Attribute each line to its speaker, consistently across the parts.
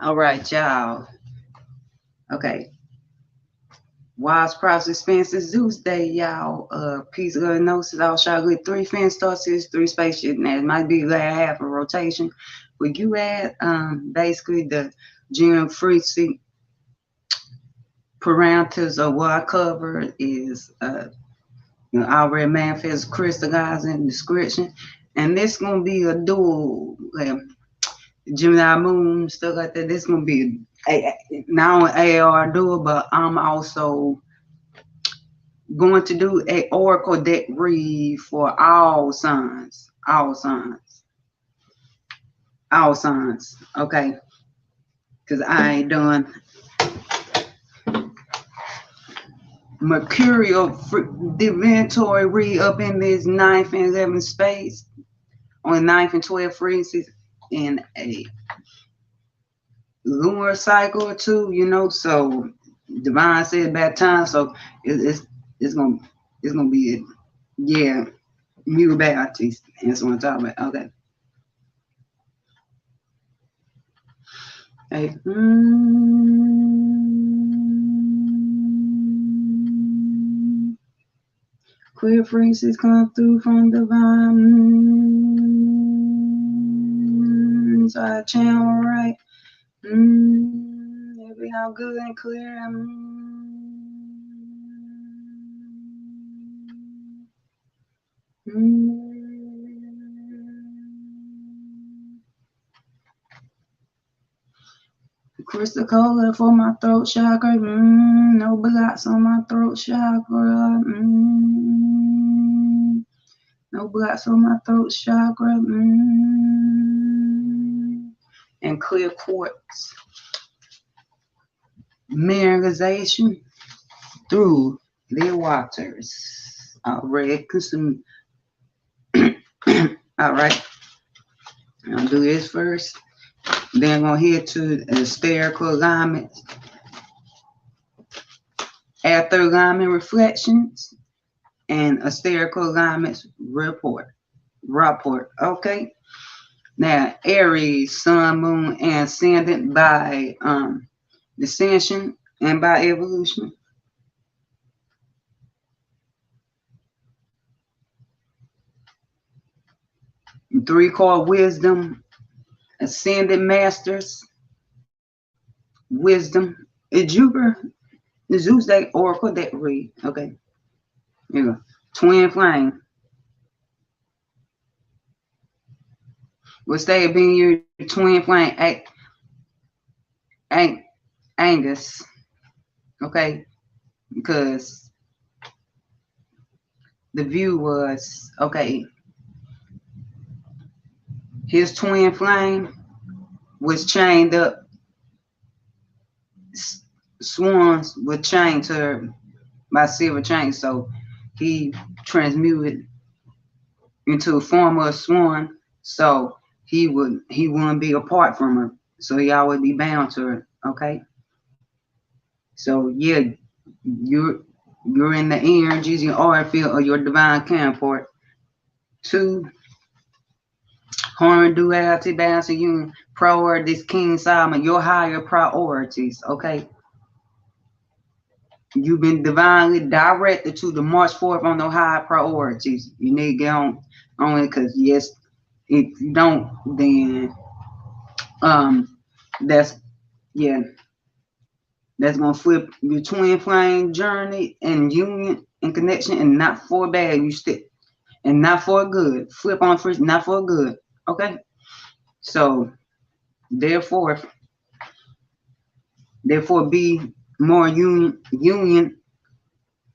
Speaker 1: All right, y'all. Okay. Wise Prosperous Expenses Zeus Day, y'all. Peace, good notices. All shall get 3 Feng starts, 3 spaceships. Now it might be like half a rotation. Would you add basically the gem frequency parameters of what I covered is already manifest crystallizing description. And this gonna be a dual Gemini moon, stuff like that. This gonna be not only AAR dual, but I'm also going to do a oracle deck read for all signs. Okay, because I ain't done mercurial divinatory read up in this 9th and 11th space on 9th and 12th frequencies in a lunar cycle or two, you know. So divine said about time, so it's gonna be it. Yeah, mutabilities. That's what I'm talking about. Okay. Hey. Clear frequencies come through from divine. So I channel right. Every how good and clear. Crystal cola for my throat chakra. No blocks on my throat chakra. No blocks on my throat chakra. And clear quartz mineralization through the waters. Already consumed. All right. I'll do this first. Then I'm going to head to the Asterical alignment. After alignment reflections and Asterical alignments report. Okay. Now, Aries, Sun, Moon, and Ascendant by descension and by evolution. Three called wisdom, ascended masters, wisdom, Jupiter, the Zeus deck, oracle deck read. Okay. Here we go. Twin flame. What's that being your twin flame? Angus. Okay. Because the view was, okay, his twin flame was chained up. Swans were chained to her by silver chains, so he transmuted into a form of a swan, so he wouldn't be apart from her, so he always be bound to her. Okay, so yeah, you're in the energies, your aura field, or your divine counterpart. 2, Horary duality, balance, and union. Priorities, King Solomon, your higher priorities. Okay, you've been divinely directed to the march forth on those high priorities. You need to get on it, because yes, if you don't, then that's gonna flip your twin flame journey and union and connection, and not for bad. You stick, and not for good. Flip on first, not for good. Okay, so therefore be more union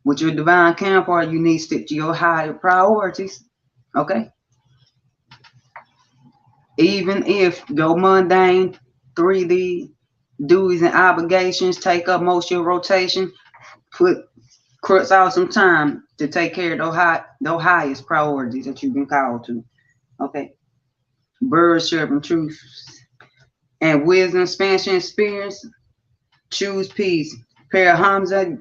Speaker 1: with your divine counterpart. You need to stick to your higher priorities. Okay, even if your mundane 3D duties and obligations take up most of your rotation, crux out some time to take care of those highest priorities that you've been called to. Okay, birds chirping truth and wisdom, expansion, experience. Choose peace. Parahamsa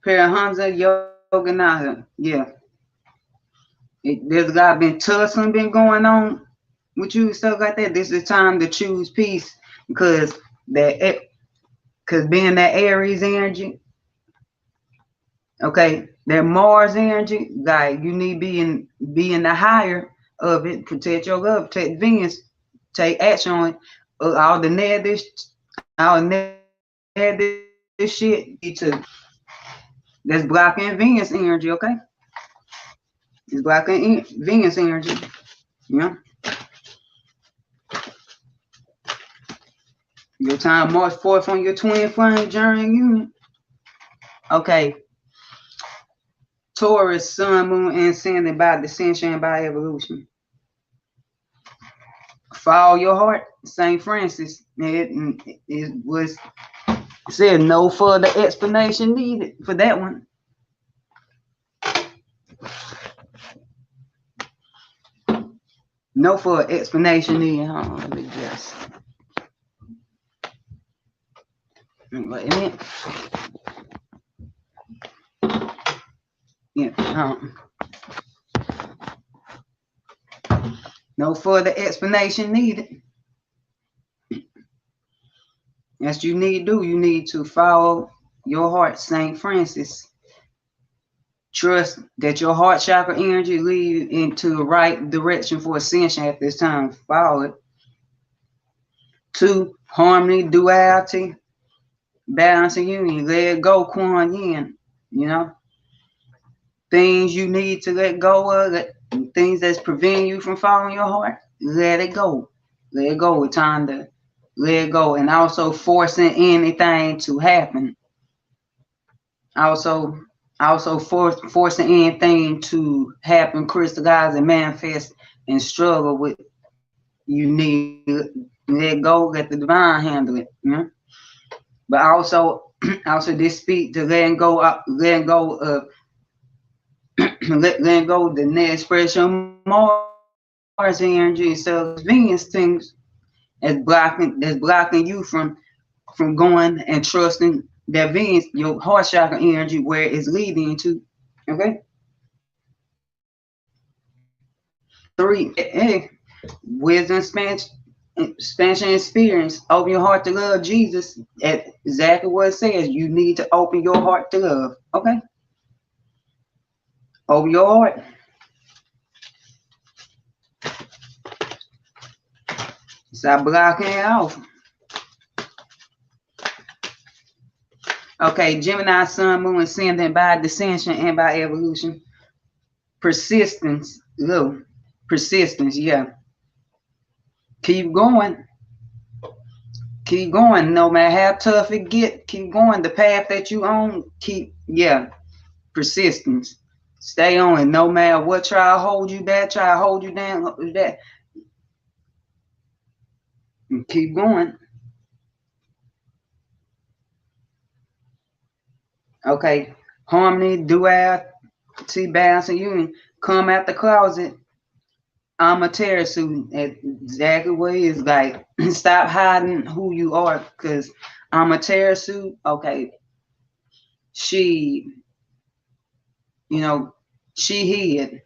Speaker 1: Yoganatha. Yeah. There's been tussling been going on with you, stuff like that. This is the time to choose peace because being that Aries energy, okay, that Mars energy, like you need to be in the higher of it, protect your love, protect Venus, take action on it. All the negative shit that's blocking Venus energy, okay? It's blocking Venus energy, you know? Your time March 4th on your twin flame journey union. Okay. Taurus, Sun, Moon, and Ascendant by descension and by evolution. Follow your heart, St. Francis. It was said no further explanation needed for that one. No further explanation needed. Let me guess. Wait a minute. Yeah. No further explanation needed. That's what you need to do. You need to follow your heart, St. Francis. Trust that your heart chakra energy lead into the right direction for ascension at this time. Follow it. 2, harmony, duality, balance, and union. Let go, Kuan Yin. You know, things you need to let go of, things that's preventing you from following your heart, let it go. Let it go. It's time to let it go. And also forcing anything to happen. Also forcing anything to happen, crystallize and manifest and struggle with. You need to let go, let the divine handle it, you know? But also this speak to letting go of letting go of the net expression Mars energy. So Venus things that's blocking you from going and trusting that Venus, your heart chakra energy, where it's leading to. Okay. 3, wisdom, expansion experience. Open your heart to love Jesus. At exactly what it says. You need to open your heart to love. Okay. Open your heart. Stop blocking it off. Okay, Gemini, Sun, Moon, Ascendant by descension and by evolution. Persistence. Look. Persistence, yeah. Keep going. Keep going. No matter how tough it get, keep going. The path that you on, persistence. Stay on it. No matter what try to hold you back, try to hold you down, that. And keep going. Okay. Harmony, duality, balance, and union. Come out the closet. I'm a terror student. Exactly what it is. Like, stop hiding who you are, because I'm a terror student. Okay. She hid.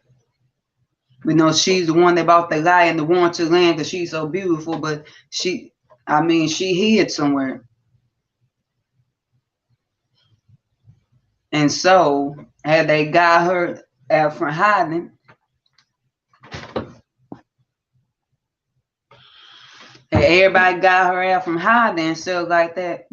Speaker 1: She's the one that bought the lie and the one to land because she's so beautiful, but she hid somewhere. And so, had they got her out from hiding, and everybody got her out from hiding and stuff like that,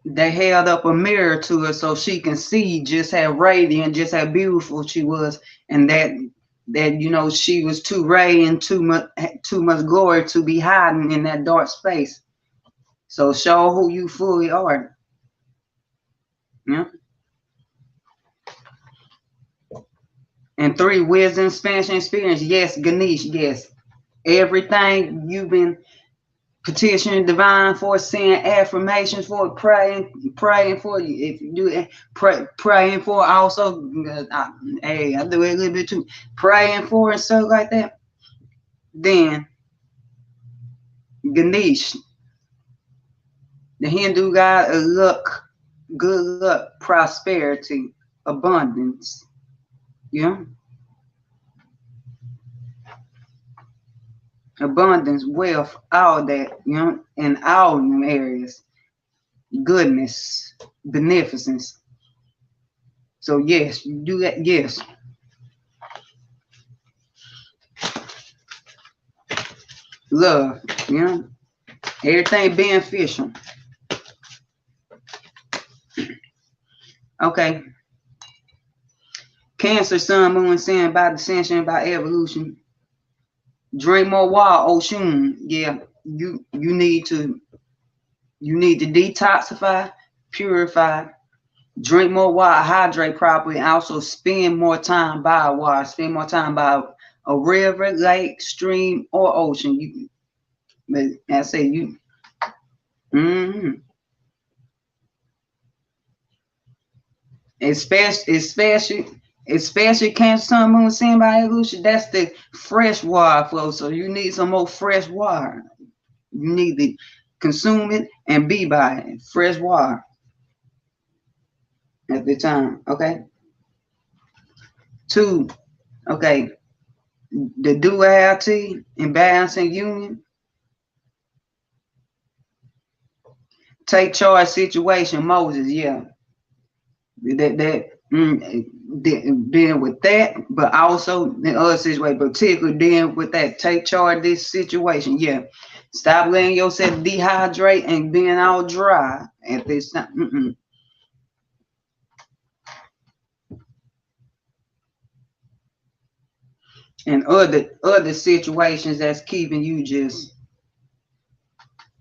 Speaker 1: they held up a mirror to her so she can see just how radiant, just how beautiful she was, and that she was too radiant, too much glory to be hiding in that dark space. So show who you fully are. Yeah. And 3, wisdom, expansion, experience. Yes, Ganesh, yes. Everything you've been petitioning divine for, saying affirmations for, praying for you. If you do it, praying for also. I do it a little bit too. Praying for and stuff like that. Then Ganesh, the Hindu god of luck, good luck, prosperity, abundance. Yeah. abundance, wealth, all that, you know, in all them areas, goodness, beneficence. So yes, you do that. Yes, love, you know, everything beneficial. Okay. Cancer, Sun, Moon, Sin, by descension, by evolution. Drink more water, Oshun. Yeah, you need to detoxify, purify, drink more water, hydrate properly, and also spend more time by water. Spend more time by a river, lake, stream, or ocean. You, but I say you. Mm-hmm. Especially Cancer, Sun, Moon, Sin by evolution. That's the fresh water flow. So you need some more fresh water. You need to consume it and be by it. Fresh water at the time. Okay. 2. Okay. The duality, imbalance, and union. Take charge situation. Moses. Yeah. Dealing with that, but also the other situation, particularly dealing with that. Take charge of this situation. Yeah. Stop letting yourself dehydrate and being all dry at this time. And other situations that's keeping you just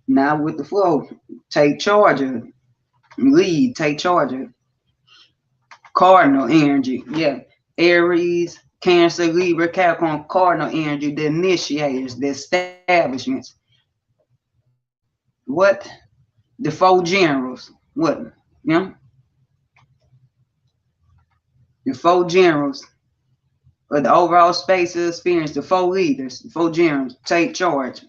Speaker 1: not with the flow. Take charge of it. Lead. Take charge of it. Cardinal energy. Yeah. Aries, Cancer, Libra, Capricorn, cardinal energy, the initiators, the establishments. What? The 4 generals. What? You know? The 4 generals of the overall space of experience, the 4 leaders, the 4 generals. Take charge.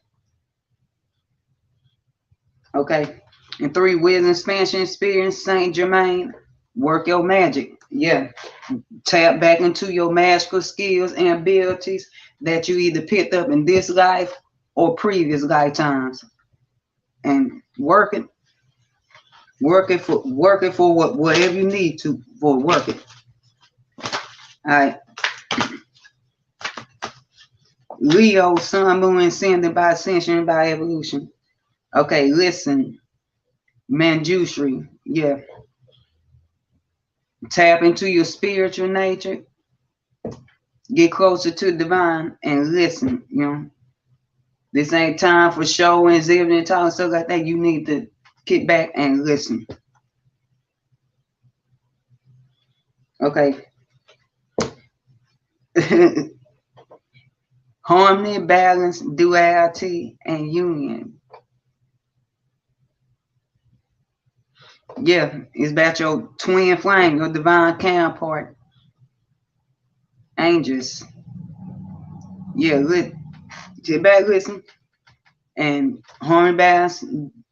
Speaker 1: Okay. And 3, wisdom, expansion, experience, Saint Germain. Work your magic. Yeah. Tap back into your magical skills and abilities that you either picked up in this life or previous lifetimes, and work it for whatever you need to for work it. All right. Leo, Sun, Moon, ascended by ascension, by evolution. Okay, listen. Manjushri. Yeah. Tap into your spiritual nature. Get closer to divine and listen, you know. This ain't time for show and exhibiting and talking stuff like that. You need to kick back and listen. Okay. Harmony, balance, duality, and union. Yeah, it's about your twin flame, your divine counterpart. Angels. Yeah, sit back, listen. And harmony, balance,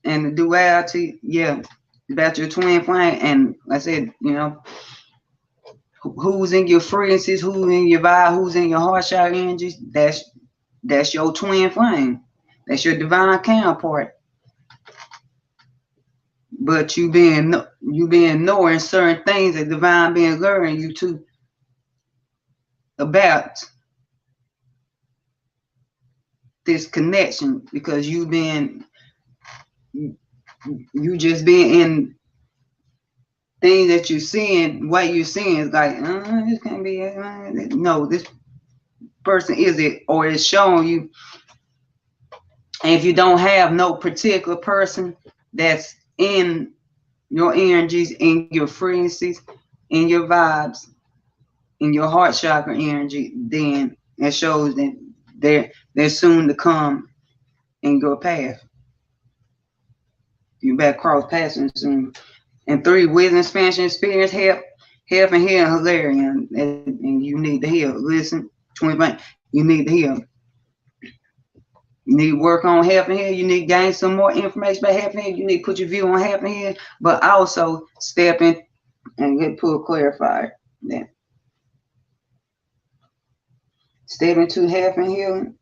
Speaker 1: and the duality. Yeah, about your twin flame. And like I said, you know, who's in your frequencies, who's in your vibe, who's in your heart chakra energies. That's your twin flame. That's your divine counterpart. But you being ignoring certain things that divine being luring you to about this connection, because you just being in things that you're seeing. What you're seeing is like, this can't be it. No, this person is it, or it's showing you. And if you don't have no particular person that's in your energies, in your frequencies, in your vibes, in your heart chakra energy, then it shows that they're soon to come in your path. You better cross paths soon. And 3, wisdom, expansion, experience, health and healing, hilarious. And you need to heal. Listen, 20, you need to heal. You need to work on health and healing. You need to gain some more information about health and healing. You need to put your view on health and healing, but also step in and get put a clarifier. Then step into health and healing.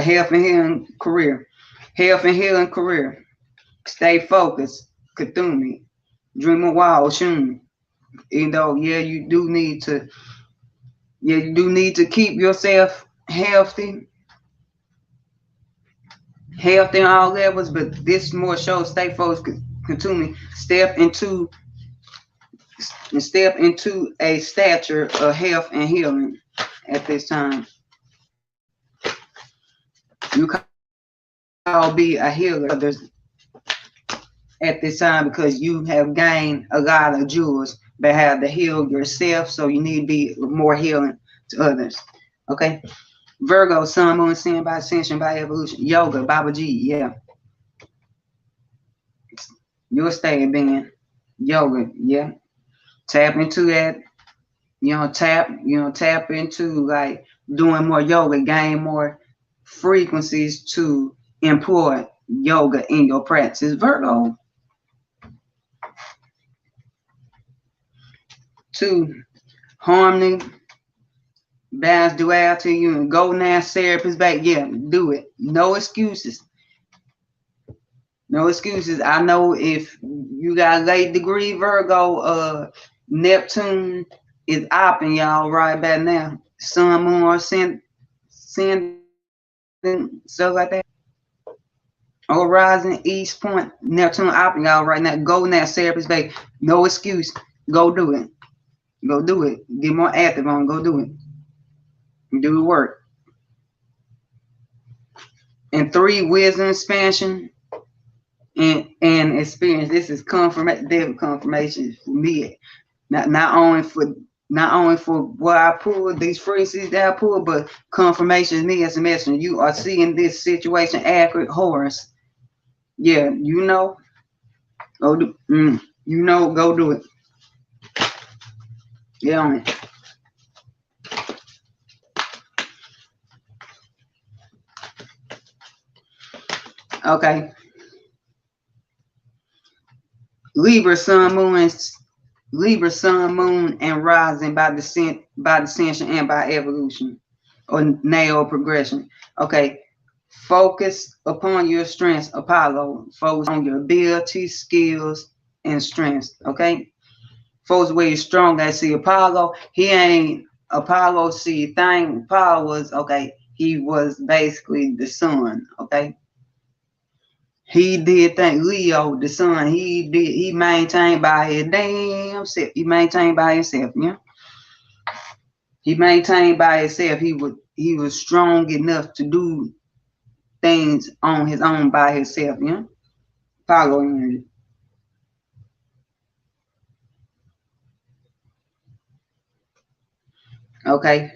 Speaker 1: health and healing career. Health and healing career. Stay focused. Cthulhu. Dream of Wild. Shun. Even though, yeah, you do need to keep yourself healthy in all levels, but this more shows stay focused. Continue step into a stature of health and healing at this time. You can all be a healer others at this time because you have gained a lot of jewels but have to heal yourself, so you need to be more healing to others. Okay. Virgo, Sun, Moon, Sin by Ascension by Evolution. Yoga, Baba G, yeah. Your state of being. Yoga, yeah. Tap into that. Tap into like doing more yoga, gain more frequencies to employ yoga in your practice. Virgo. 2, harmony, balance, duality, you go now, therapist back. Yeah, do it. No excuses. No excuses. I know if you got a late degree Virgo, Neptune is opping y'all right back now. Sun, Moon, or Sin, stuff like that. Horizon, East Point, Neptune opping y'all right now. Go now, therapist back. No excuse. Go do it. Go do it. Get more active on. Go do it. Do the work. And 3, wisdom, expansion, and experience. This is confirmation for me. Not only for what I pulled, these frequencies that I pulled, but confirmation is me as a messenger. You are seeing this situation accurate, Horus. Yeah, go do. Go do it. Get on it. Okay. Libra, Sun, Moon, and rising by descension and by evolution or natal progression. Okay. Focus upon your strengths, Apollo. Focus on your abilities, skills, and strengths. Okay. Focus where you're strong. I see Apollo. He ain't Apollo. See thing. Apollo was okay. He was basically the sun. Okay. He did think Leo, the sun, he maintained by his damn self. He maintained by himself, yeah. He maintained by himself. He was strong enough to do things on his own by himself, yeah. Following. Okay.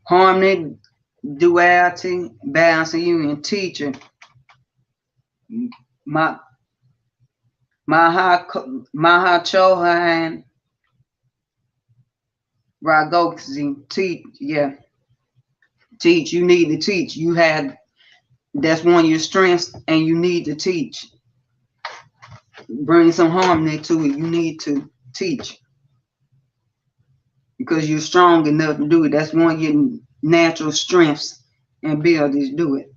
Speaker 1: Harmony, duality, balance, and union. Teacher. Mahachohan Ragoksi. Teach, yeah. Teach. You need to teach. That's one of your strengths, and you need to teach. Bring some harmony to it. You need to teach because you're strong enough to do it. That's one of your natural strengths and abilities. Do it.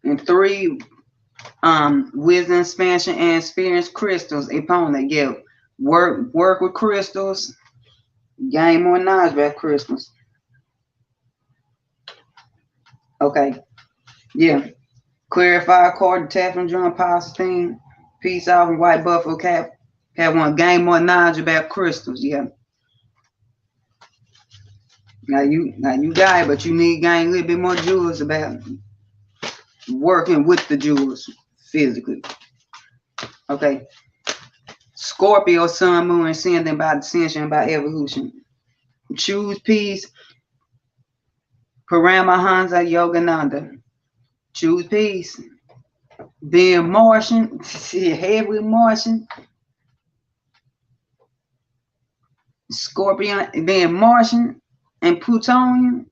Speaker 1: And 3, wisdom, expansion, and experience crystals. Opponent, yeah. Work with crystals. Gain more knowledge about crystals. Okay. Yeah. Clarify card, tapping drum, pasta thing, peace out, and white buffalo cap. Have one gain more knowledge about crystals. Yeah. Now you got it, but you need to gain a little bit more jewels about working with the jewels physically. Okay. Scorpio, Sun, Moon, ascending by descension, by evolution. Choose peace. Paramahansa Yogananda. Choose peace. Being Martian, heavily Martian. Scorpion, being Martian and Plutonian.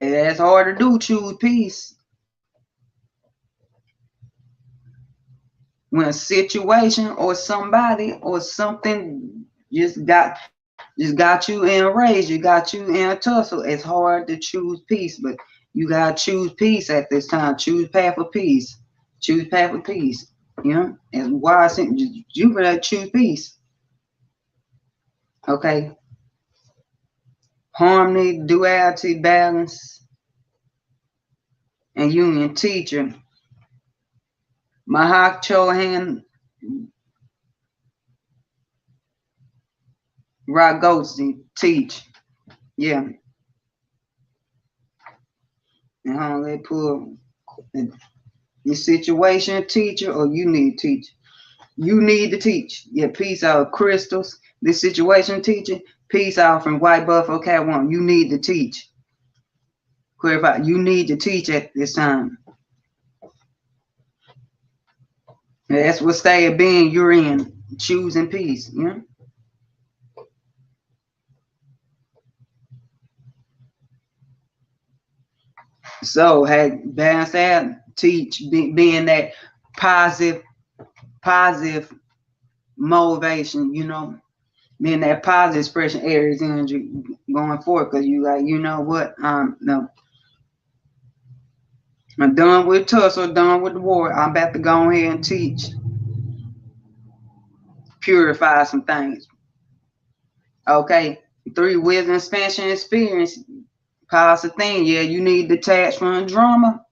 Speaker 1: That's hard to do. Choose peace. When a situation or somebody or something just got just got you in a rage. You got you in a tussle. It's hard to choose peace, but you gotta choose peace at this time. Choose path of peace. Choose path of peace. You know, and why I think you better choose peace. Okay. Harmony, duality, balance, and union. Teacher. Mahak Chohan Ragosi. Teach. Yeah. And they pull your situation, teacher, or you need to teach. You need to teach. Yeah, peace out of crystals. This situation, teacher, peace out from white buffalo cat one. You need to teach. Clarify. You need to teach at this time. That's what state of being you're in. Choosing peace. You know? So, had balance that, teach, being that positive motivation, you know, being that positive expression, Aries energy going forward, because you like, you know what, no, I'm done with tussle, done with the war. I'm about to go ahead and teach, purify some things. Okay, 3, wisdom, expansion, experience, positive thing. Yeah, you need detach from drama.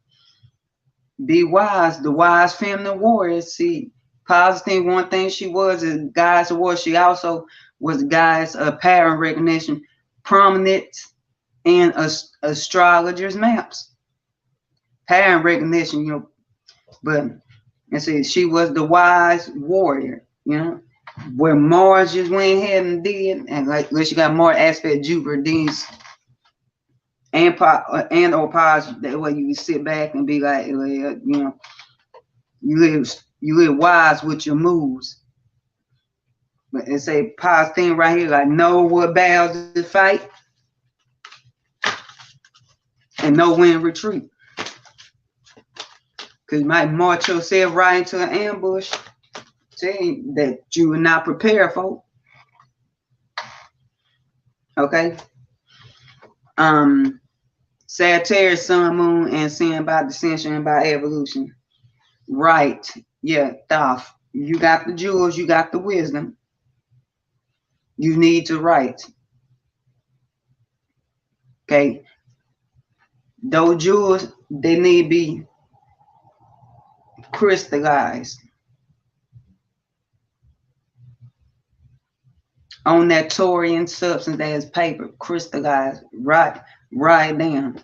Speaker 1: Be wise. The wise feminine warrior. See, positive. One thing she was is guys war. She also was guys pattern recognition, prominent in astrologers' maps. Pattern recognition, you know. But and see, she was the wise warrior, you know. Where Mars just went ahead and did, and like unless you got more aspect Jupiter, these and or positive, that way you can sit back and be like, you know, you live wise with your moves. But it's a positive thing right here, like know what battles to fight and know when to retreat. Because you might march yourself right into an ambush that you were not prepared for. Okay. Sagittarius, Sun, Moon, and Sin by dissension and by evolution. Right. Yeah, Thoth. You got the jewels, you got the wisdom. You need to write. Okay. Those jewels, they need to be crystallized on that Taurian substance that is paper, crystallized, write down.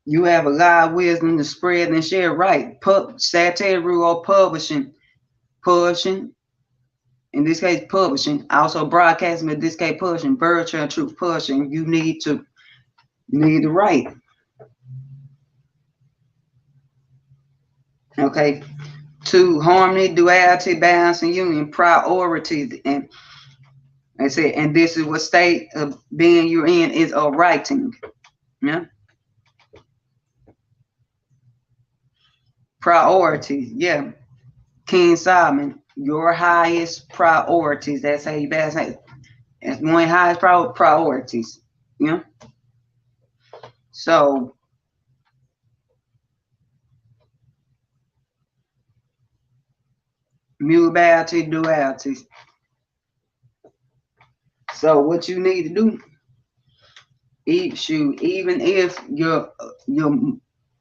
Speaker 1: You have a lot of wisdom to spread and share. Right. Sagittarius rule publishing. In this case, publishing. Also broadcasting, in this case, publishing. Virtual truth publishing. You need to write. Okay. 2, harmony, duality, balance, and union. Priorities. And I said, and this is what state of being you're in is a writing. Yeah. Priorities. Yeah. King Solomon, your highest priorities. That's how you better say it. It's one highest priorities. You know? So mutability, duality. So what you need to do, even if your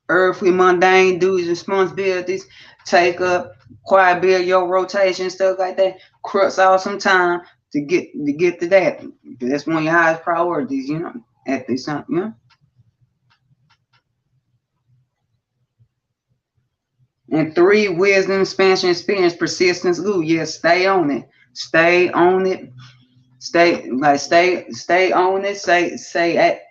Speaker 1: earthly mundane duties and responsibilities take up quite a bit of your rotation, stuff like that, crux out some time to get to that. That's one of your highest priorities, you know, at this time, you know. And 3, wisdom, expansion, experience, persistence, glue. Yes, stay on it. Stay on it. Stay on it. Say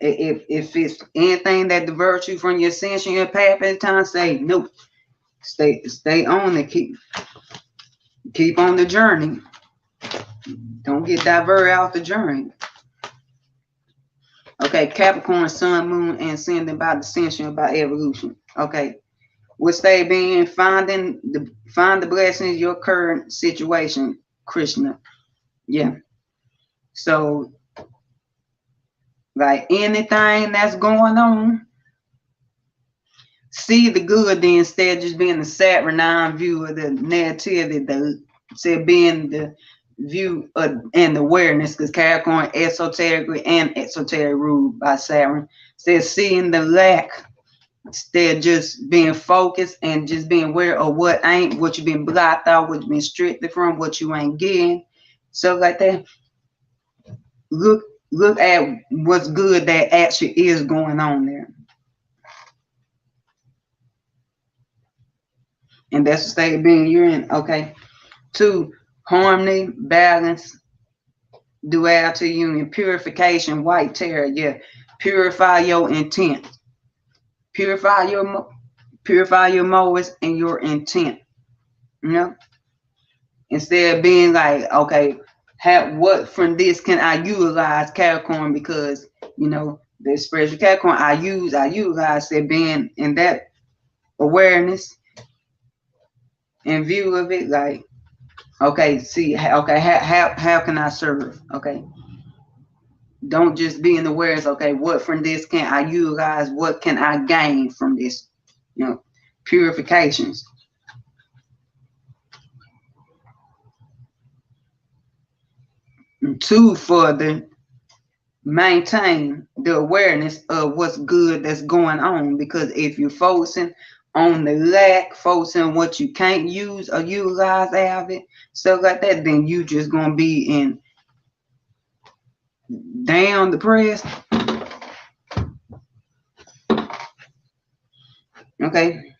Speaker 1: if it's anything that diverts you from your ascension, your path at the time, say nope. Stay on it. Keep on the journey. Don't get diverted out the journey. Okay, Capricorn, Sun, Moon, and Ascendant by dissension, by evolution. Okay. What state being find the blessings your current situation, Krishna. Yeah. So, like anything that's going on, see the good then instead of just being the Saturnine view of the negativity, the say being the view of, and the awareness, because Capricorn esoterically and exoteric ruled by Saturn. Says seeing the lack instead of just being focused and just being aware of what ain't, what you've been blocked out, what you've been restricted from, what you ain't getting. So like that. Look at what's good that actually is going on there. And that's the state of being you're in. Okay. 2, harmony, balance, duality, union, purification, white terror. Yeah. Purify your intent. Purify your motives and your intent. You know? Instead of being like, okay, what from this can I utilize Capricorn, because you know the expression Capricorn I utilize it, being in that awareness and view of it, like, okay, see, okay, how can I serve? Okay, don't just be in the awareness. Okay, what from this can I utilize? What can I gain from this? You know, purifications. And 2, further maintain the awareness of what's good that's going on, because if you're focusing on the lack, focusing on what you can't use or utilize out of it, stuff like that, then you just gonna be in down depressed. Okay,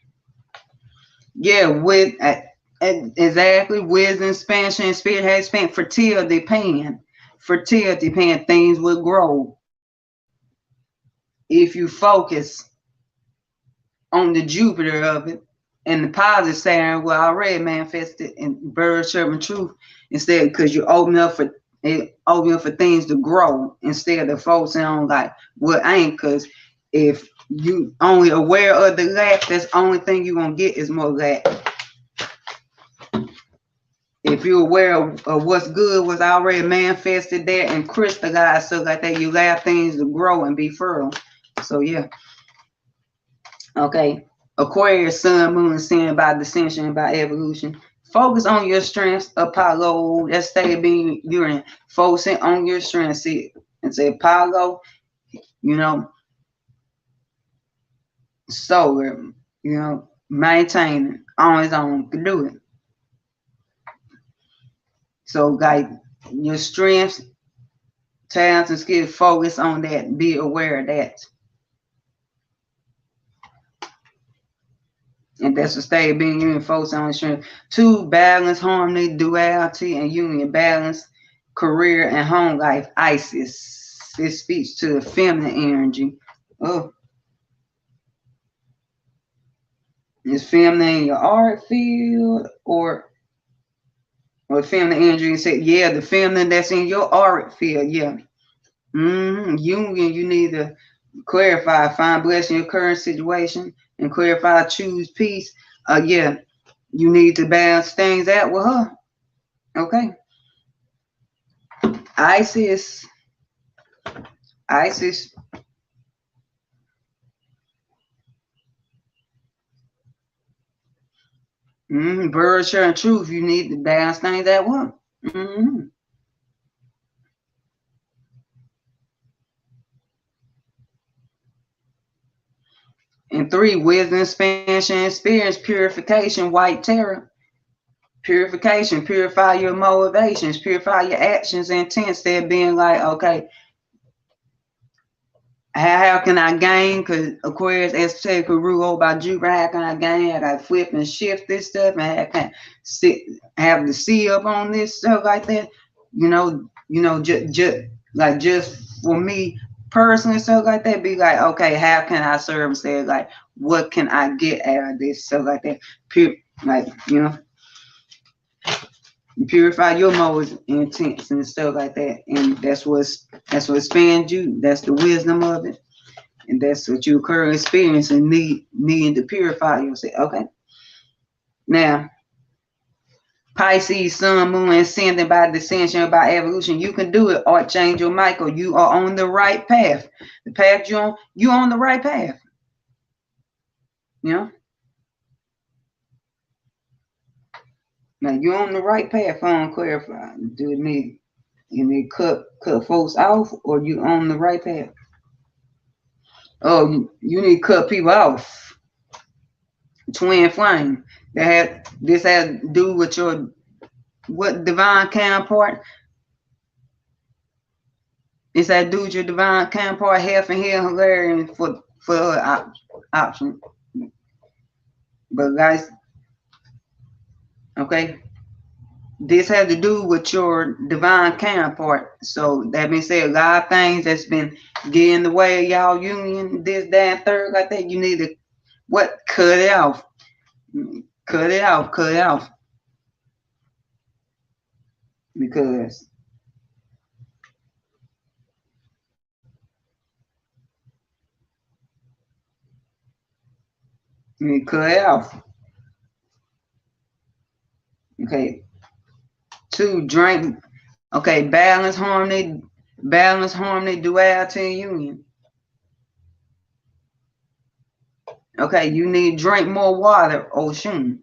Speaker 1: yeah, with exactly wisdom, expansion, spirit has spent fertility pan. Fertility pan, things will grow if you focus on the Jupiter of it, and the positive Saturn will already manifested in bird serving truth, instead, because you open up for things to grow instead of focusing on like what ain't. Because if you only aware of the lack, that's the only thing you're gonna get is more lack. If you're aware of what's good, was already manifested there and crystallized, so like that, you allow things to grow and be fertile. So yeah. Okay. Aquarius, sun, moon, and sin by descension and by evolution. Focus on your strengths, Apollo. That's state of being you're in. Focusing on your strengths. See, and say Apollo, you know, solar, you know, maintaining on his own, can do it. So like your strengths, talents, and skills, focus on that. Be aware of that. And that's the state of being union, focus on strength. 2, balance, harmony, duality, and union, balance, career, and home life. Isis. This speaks to the feminine energy. Oh. Is feminine in your art field, or feminine energy? And say, yeah, the feminine that's in your art field, yeah. Union, you need to clarify, find blessing in your current situation, and clarify, choose peace. Yeah, you need to balance things out with her. Okay. Isis. Bird sharing truth. You need to balance things out with her. And 3, wisdom, expansion, experience, purification, white terror. Purification, purify your motivations, purify your actions and intents. They're being like, okay, how can I gain? Because Aquarius, Asterical ruled by Jupiter. How can I gain? I got to flip and shift this stuff, and I can have the see up on this stuff like that. You know, just for me personally, stuff like that. Be like, okay, how can I serve? Instead, like, what can I get out of this stuff like that? Like, you know. Purify your motives and intents and stuff like that, and that's what expands you. That's the wisdom of it, and that's what you currently experience and needing to purify yourself. Okay. Now, Pisces, Sun, Moon, ascending by descension or by evolution. You can do it, Archangel Michael. You are on the right path. The path you're on the right path. You know? Now you're on the right path. I don't clarify. Do it need you need cut folks off, or you on the right path? Oh, you need to cut people off. Twin flame. This has to do with your divine counterpart. This has to do with your divine counterpart, health and healing, Horary, for option. But guys, okay, this has to do with your divine counterpart. So that being said, a lot of things that's been getting in the way of y'all union, this, that, and third, like that, you need to cut it off. Cut it off, cut it off. Because you need to cut it off. Okay. 2, drink. Okay, balance, harmony, duality, and union. Okay, you need to drink more water, Ocean.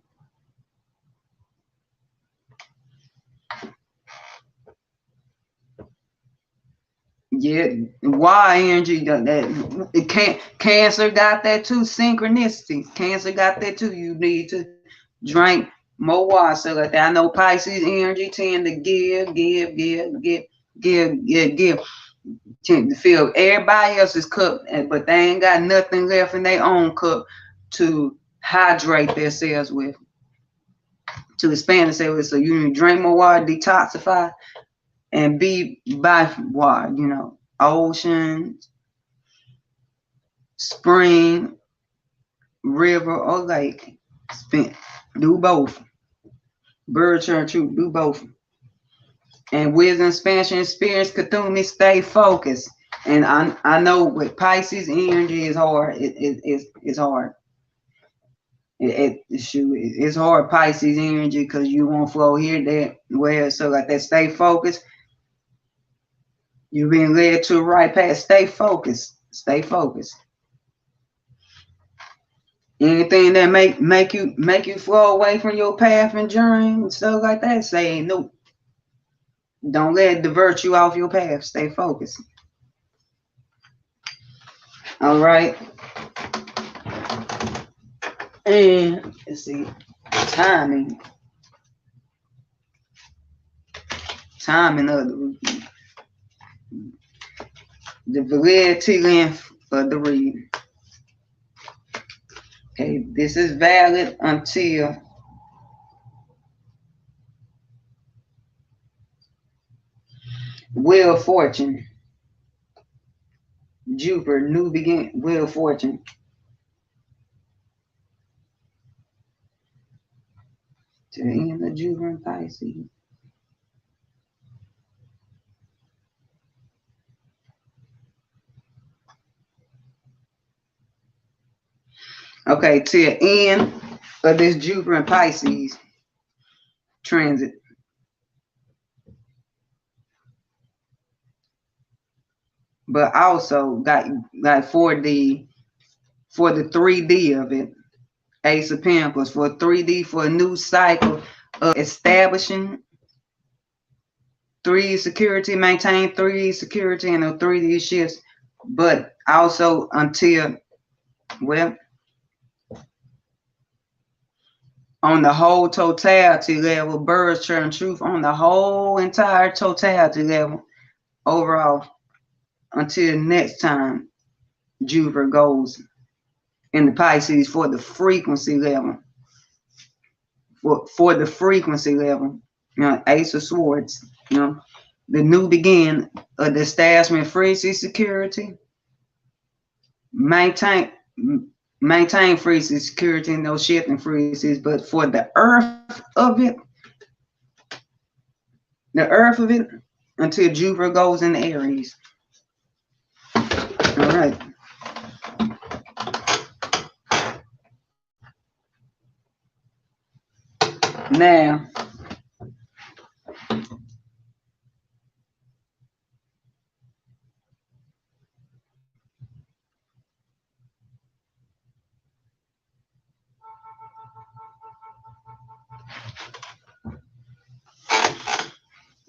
Speaker 1: Yeah, why energy that Cancer got that too. Synchronicity. Cancer got that too. You need to drink more water. So like that. I know Pisces energy tend to give. Tend to fill everybody else's cup, but they ain't got nothing left in their own cup to hydrate themselves with, to expand themselves with. So you need to drink more water, detoxify, and be by water, you know, ocean, spring, river, or lake. Do both. Bird church, do both. And wisdom, expansion, experience, Cthulhu, stay focused. And I know with Pisces energy is hard. It's hard. It's hard, Pisces energy, because you won't flow here, there, where. So like that, stay focused. You're being led to the right path. Stay focused. Stay focused. Anything that make you flow away from your path and journey and stuff like that, say no. Don't let it divert you off your path. Stay focused. All right. And let's see. Timing of the routine. The validity length of the reading. Okay, this is valid until Wheel of Fortune. Jupiter, new begin, Wheel of Fortune. To the end of Jupiter and Pisces. Okay, to the end of this Jupiter and Pisces transit. But also got like for the 3D of it, Ace of Pentacles, for 3D, for a new cycle of establishing 3D security, maintain 3D security and a 3D shifts, but also until, well, on the whole totality level, birds turn truth on the whole entire totality level overall, until next time Jupiter goes in the Pisces for the frequency level. For the frequency level, you know, Ace of Swords, you know, the new begin of the establishment, frequency security, maintain frequency security and no shifting frequencies, but for the earth of it, until Jupiter goes in Aries. All right. Now,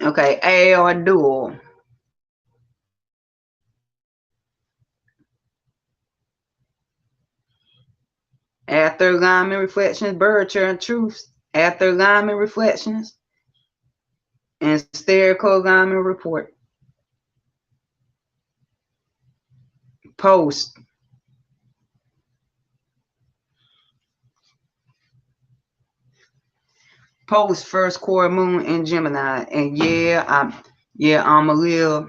Speaker 1: Okay, AAR dual. After alignment reflections, bird chart truths. After alignment reflections, and Asterical alignment report. Post. Post first quarter moon in Gemini. And I'm a little,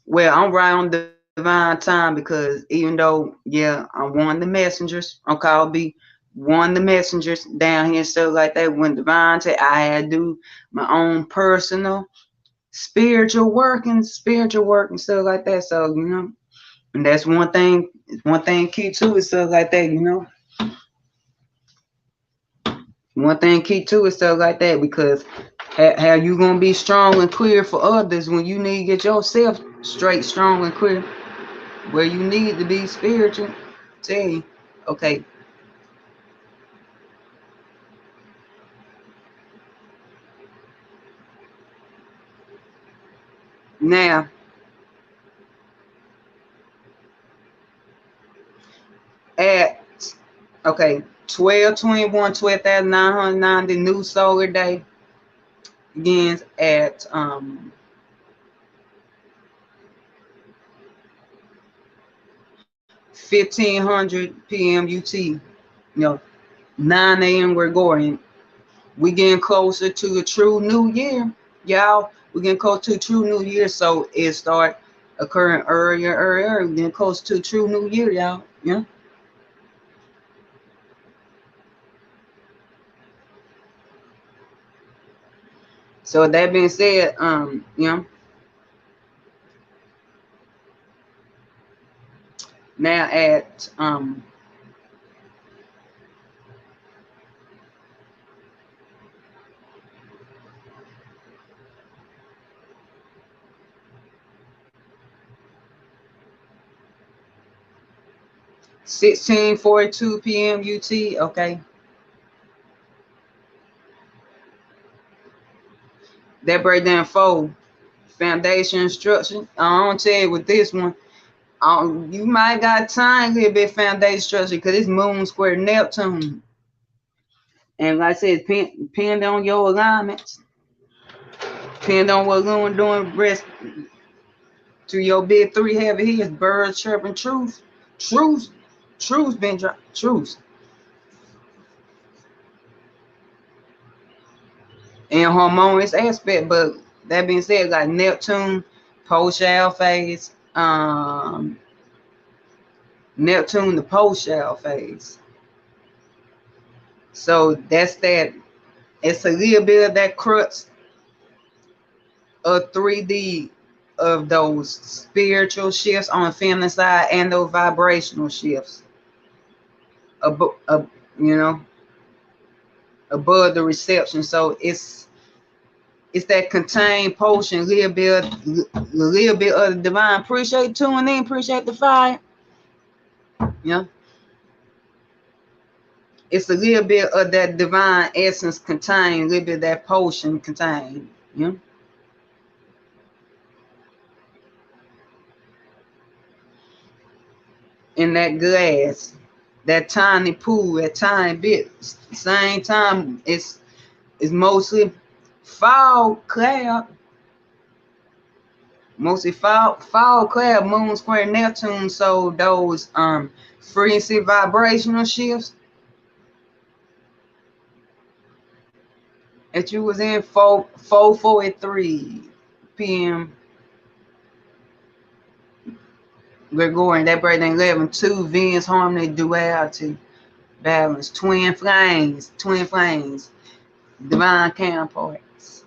Speaker 1: well, I'm right on divine time, because even though, I'm one of the messengers, okay, I'll be one of the messengers down here and stuff like that. When divine I had to do my own personal spiritual work and stuff like that. So, and that's one thing key to it, stuff like that, One thing key to it, stuff like that, because how you gonna be strong and clear for others when you need to get yourself straight, strong and clear where you need to be spiritual? Tell you, okay. Now, at 12/21, 12,990, new solar day begins at 1500 p.m. UT. 9 a.m. Gregorian. We getting closer to the true new year, y'all. We getting close to the true new year, so it start occurring earlier. We getting close to the true new year, y'all. Yeah. So that being said, now at 16:42 p.m. UT, okay. That breakdown 4 foundation instruction. I don't tell you with this one. You might got time a little bit foundation structure, because it's moon square Neptune. And like I said, depend on your alignments. Depend on what you're doing, rest to your big 3 heavy hitters, birds chirping truth. Truth been dropped. Truth. And harmonious aspect, but that being said, like Neptune, post-shell phase, Neptune, the post-shell phase. So that's that. It's a little bit of that crux of 3D of those spiritual shifts on the feminine side and those vibrational shifts. Above the reception. So it's that contained potion, a little bit of the divine. Appreciate tuning in, appreciate the fire. It's a little bit of that divine essence contained, a little bit of that potion contained. In that glass, that tiny pool, that tiny bit. Same time, it's mostly fall cloud. Mostly fall cloud, moon square Neptune. So those frequency vibrational shifts that you was in 4:43 p.m. Gregorian, that birthday 11/2 Venus harmony duality balance, twin flames, divine counterparts.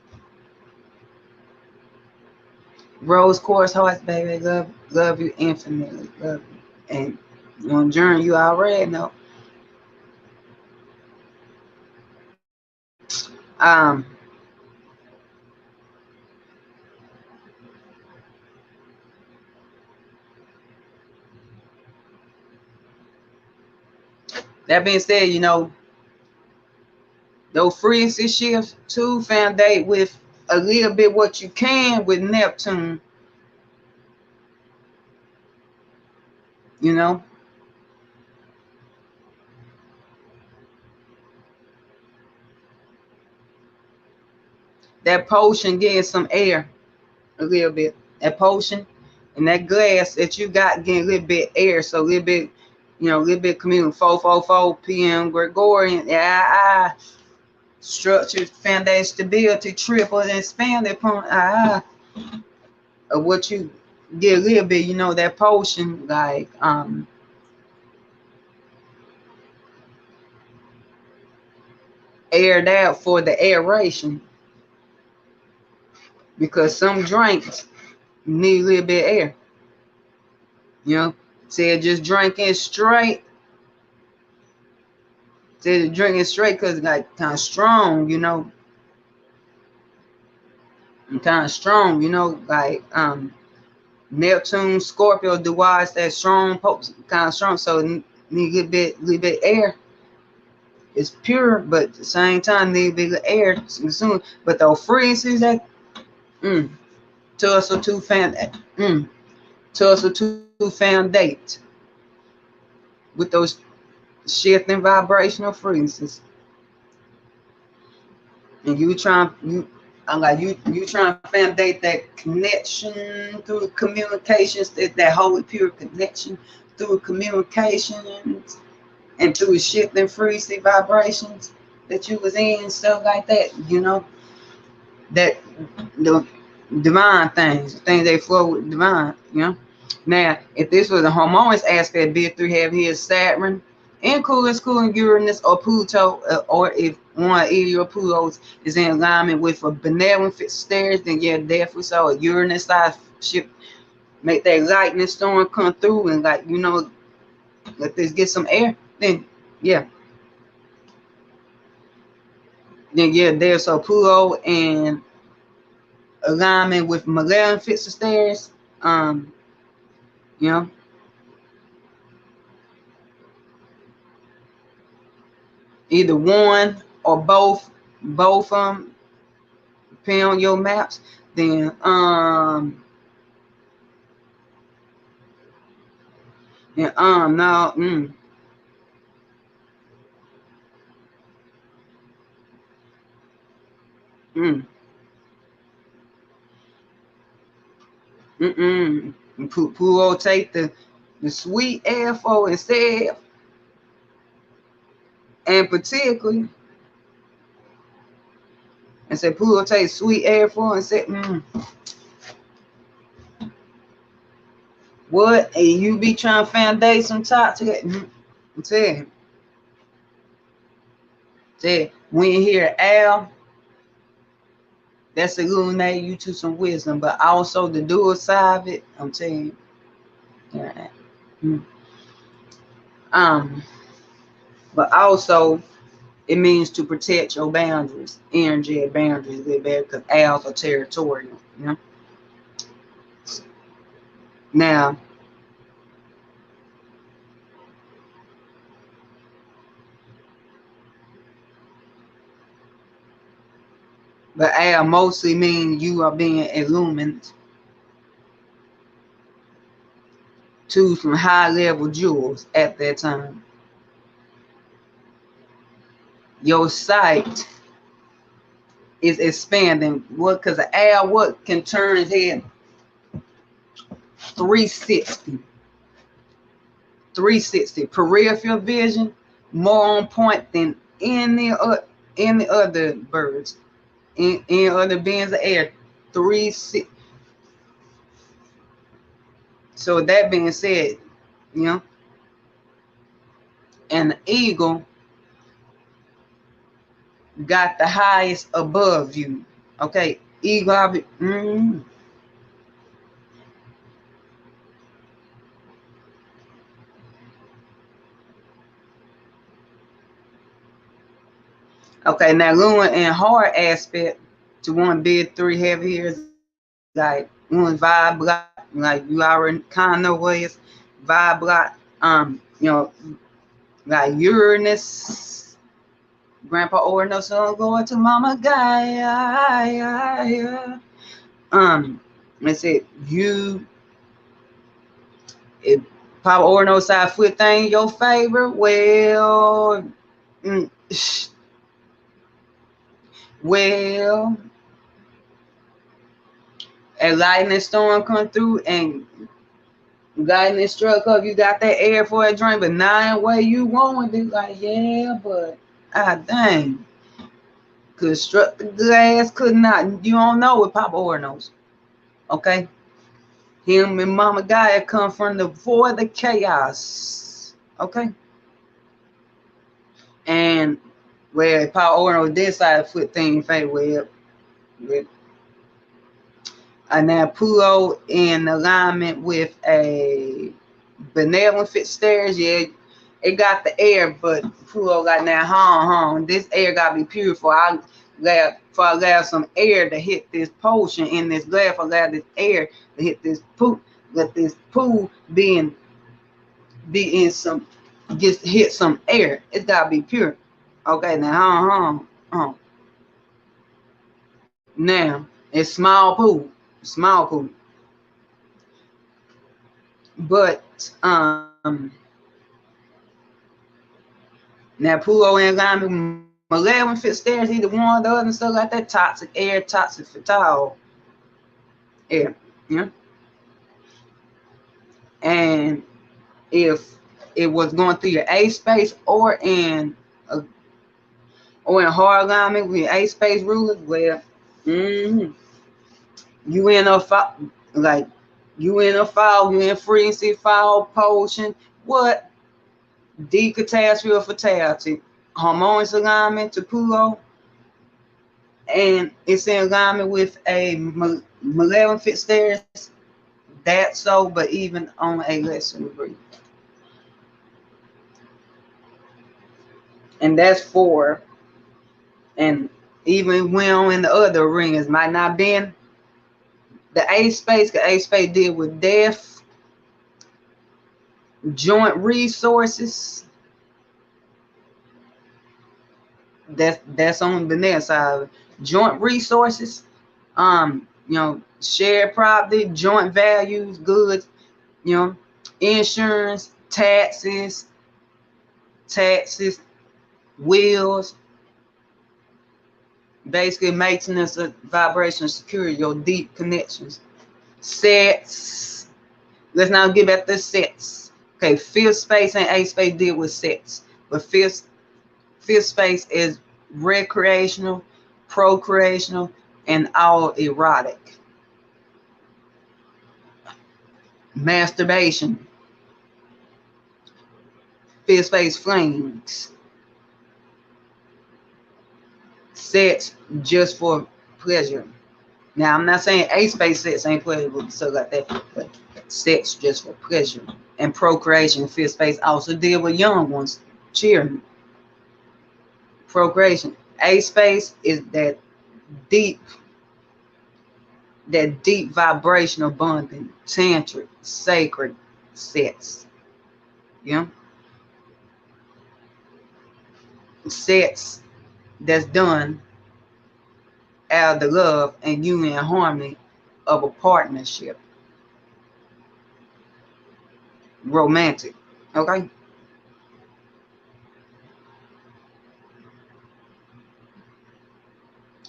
Speaker 1: Rose quartz hearts, baby, love you infinitely, love you. And on journey, you already know. That being said, those frequency shifts too foundate with a little bit what you can with Neptune, you know. That potion getting some air a little bit. That potion and that glass that you got getting a little bit air, so a little bit, you know, a little bit communal. 444 p.m. Gregorian. Yeah, structured foundation stability, triple and expanded upon of what you get a little bit, you know, that potion, like aired out for the aeration, because some drinks need a little bit of air, you know. Say just drinking straight, say drinking straight because it's like kind of strong, you know, and kind of strong, you know, like Neptune, Scorpio, the wise that strong, kind of strong, so need a little bit air. It's pure, but at the same time need a bit of air to consume. But those frequencies that tussle to found date with those shifting vibrational frequencies, and you trying to foundate that connection through communications, that holy pure connection through communications and through shifting frequency vibrations that you was in, stuff like that, you know, that the divine things they flow with divine, you know. Now, if this was a harmonious aspect, be it through heavy here Saturn, and cooling Uranus or Pluto, or if one of your Plutos is in alignment with a benevolent Sagittarius, then yeah, definitely so. A Uranus side ship make that lightning storm come through and, like, you know, let this get some air, then yeah. Then yeah, there's a Pluto and alignment with malevolent Sagittarius, you know. Either one or both of them, depending on your maps, then now Pluto take the sweet air for instead, and particularly, and say Pluto take sweet air for and say what, and you be trying to foundate some toxic. I'm saying, when you hear Al, that's illuminating you to some wisdom, but also the dual side of it, I'm telling you. But also it means to protect your boundaries, energetic boundaries a little better, because owls are territorial, you know. Now, but owl mostly means you are being illumined to some high level jewels at that time. Your sight is expanding. What? Because the owl, what can turn his head 360. 360 peripheral vision, more on point than any other birds, any other beings of air. 360. So that being said, you know, and the eagle got the highest above you. Okay, eagle. Okay, now Luna and hard aspect to one big 3 heavy here, like one vibe block, like you already kind of know what is vibe block. You know, like Uranus Grandpa or son going to Mama Gaia. Let's say you, if Papa Orno side foot thing your favorite, well, well, a lightning storm come through and lightning struck up, you got that air for a drink, but not in way you want it. Like, yeah, but dang. Could struck the glass, could not. You don't know what Papa Orno's. Okay? Him and Mama Gaia come from the void of chaos. Okay? And where Papa Orno this side foot thing fade with and now Pluto in alignment with a benevolent fit stairs, yeah, it got the air, but Pluto got now, this air gotta be pure for I allow some air to hit this potion in this glass, for allow this air to hit this pool, let this pool be in some, just hit some air. It's gotta be pure. Okay, now now it's small pool, but now Pluto in alignment with malevolent fit stairs, either one or the other and stuff like that. Toxic air, toxic fatal air. Yeah. And if it was going through your A space or in hard alignment with your A space rulers, where you in a like you in a fog, you in frequency fog potion, what? Decatastrophe or fatality. Harmonious alignment to Pluto, and it's in alignment with a malevolent fit stairs. That's so, but even on a lesser degree. And that's 4. And even when on in the other rings, might not been the A space, because A space deal with death, joint resources. That's on the next side. Joint resources, shared property, joint values, goods, insurance, taxes, wills, basically maintenance of vibration security, your deep connections. Sets. Let's now get back to sets. Okay, fifth space and eighth space deal with sets, but fifth space is recreational, procreational, and all erotic. Masturbation. Fifth space flings. Sex just for pleasure. Now, I'm not saying A space sex ain't pleasurable, stuff like that, but sex just for pleasure. And procreation, fifth space also deal with young ones, children. Procreation. A space is that deep vibrational bonding, tantric, sacred sex. Yeah. Sex that's done out of the love and union and harmony of a partnership. Romantic. Okay?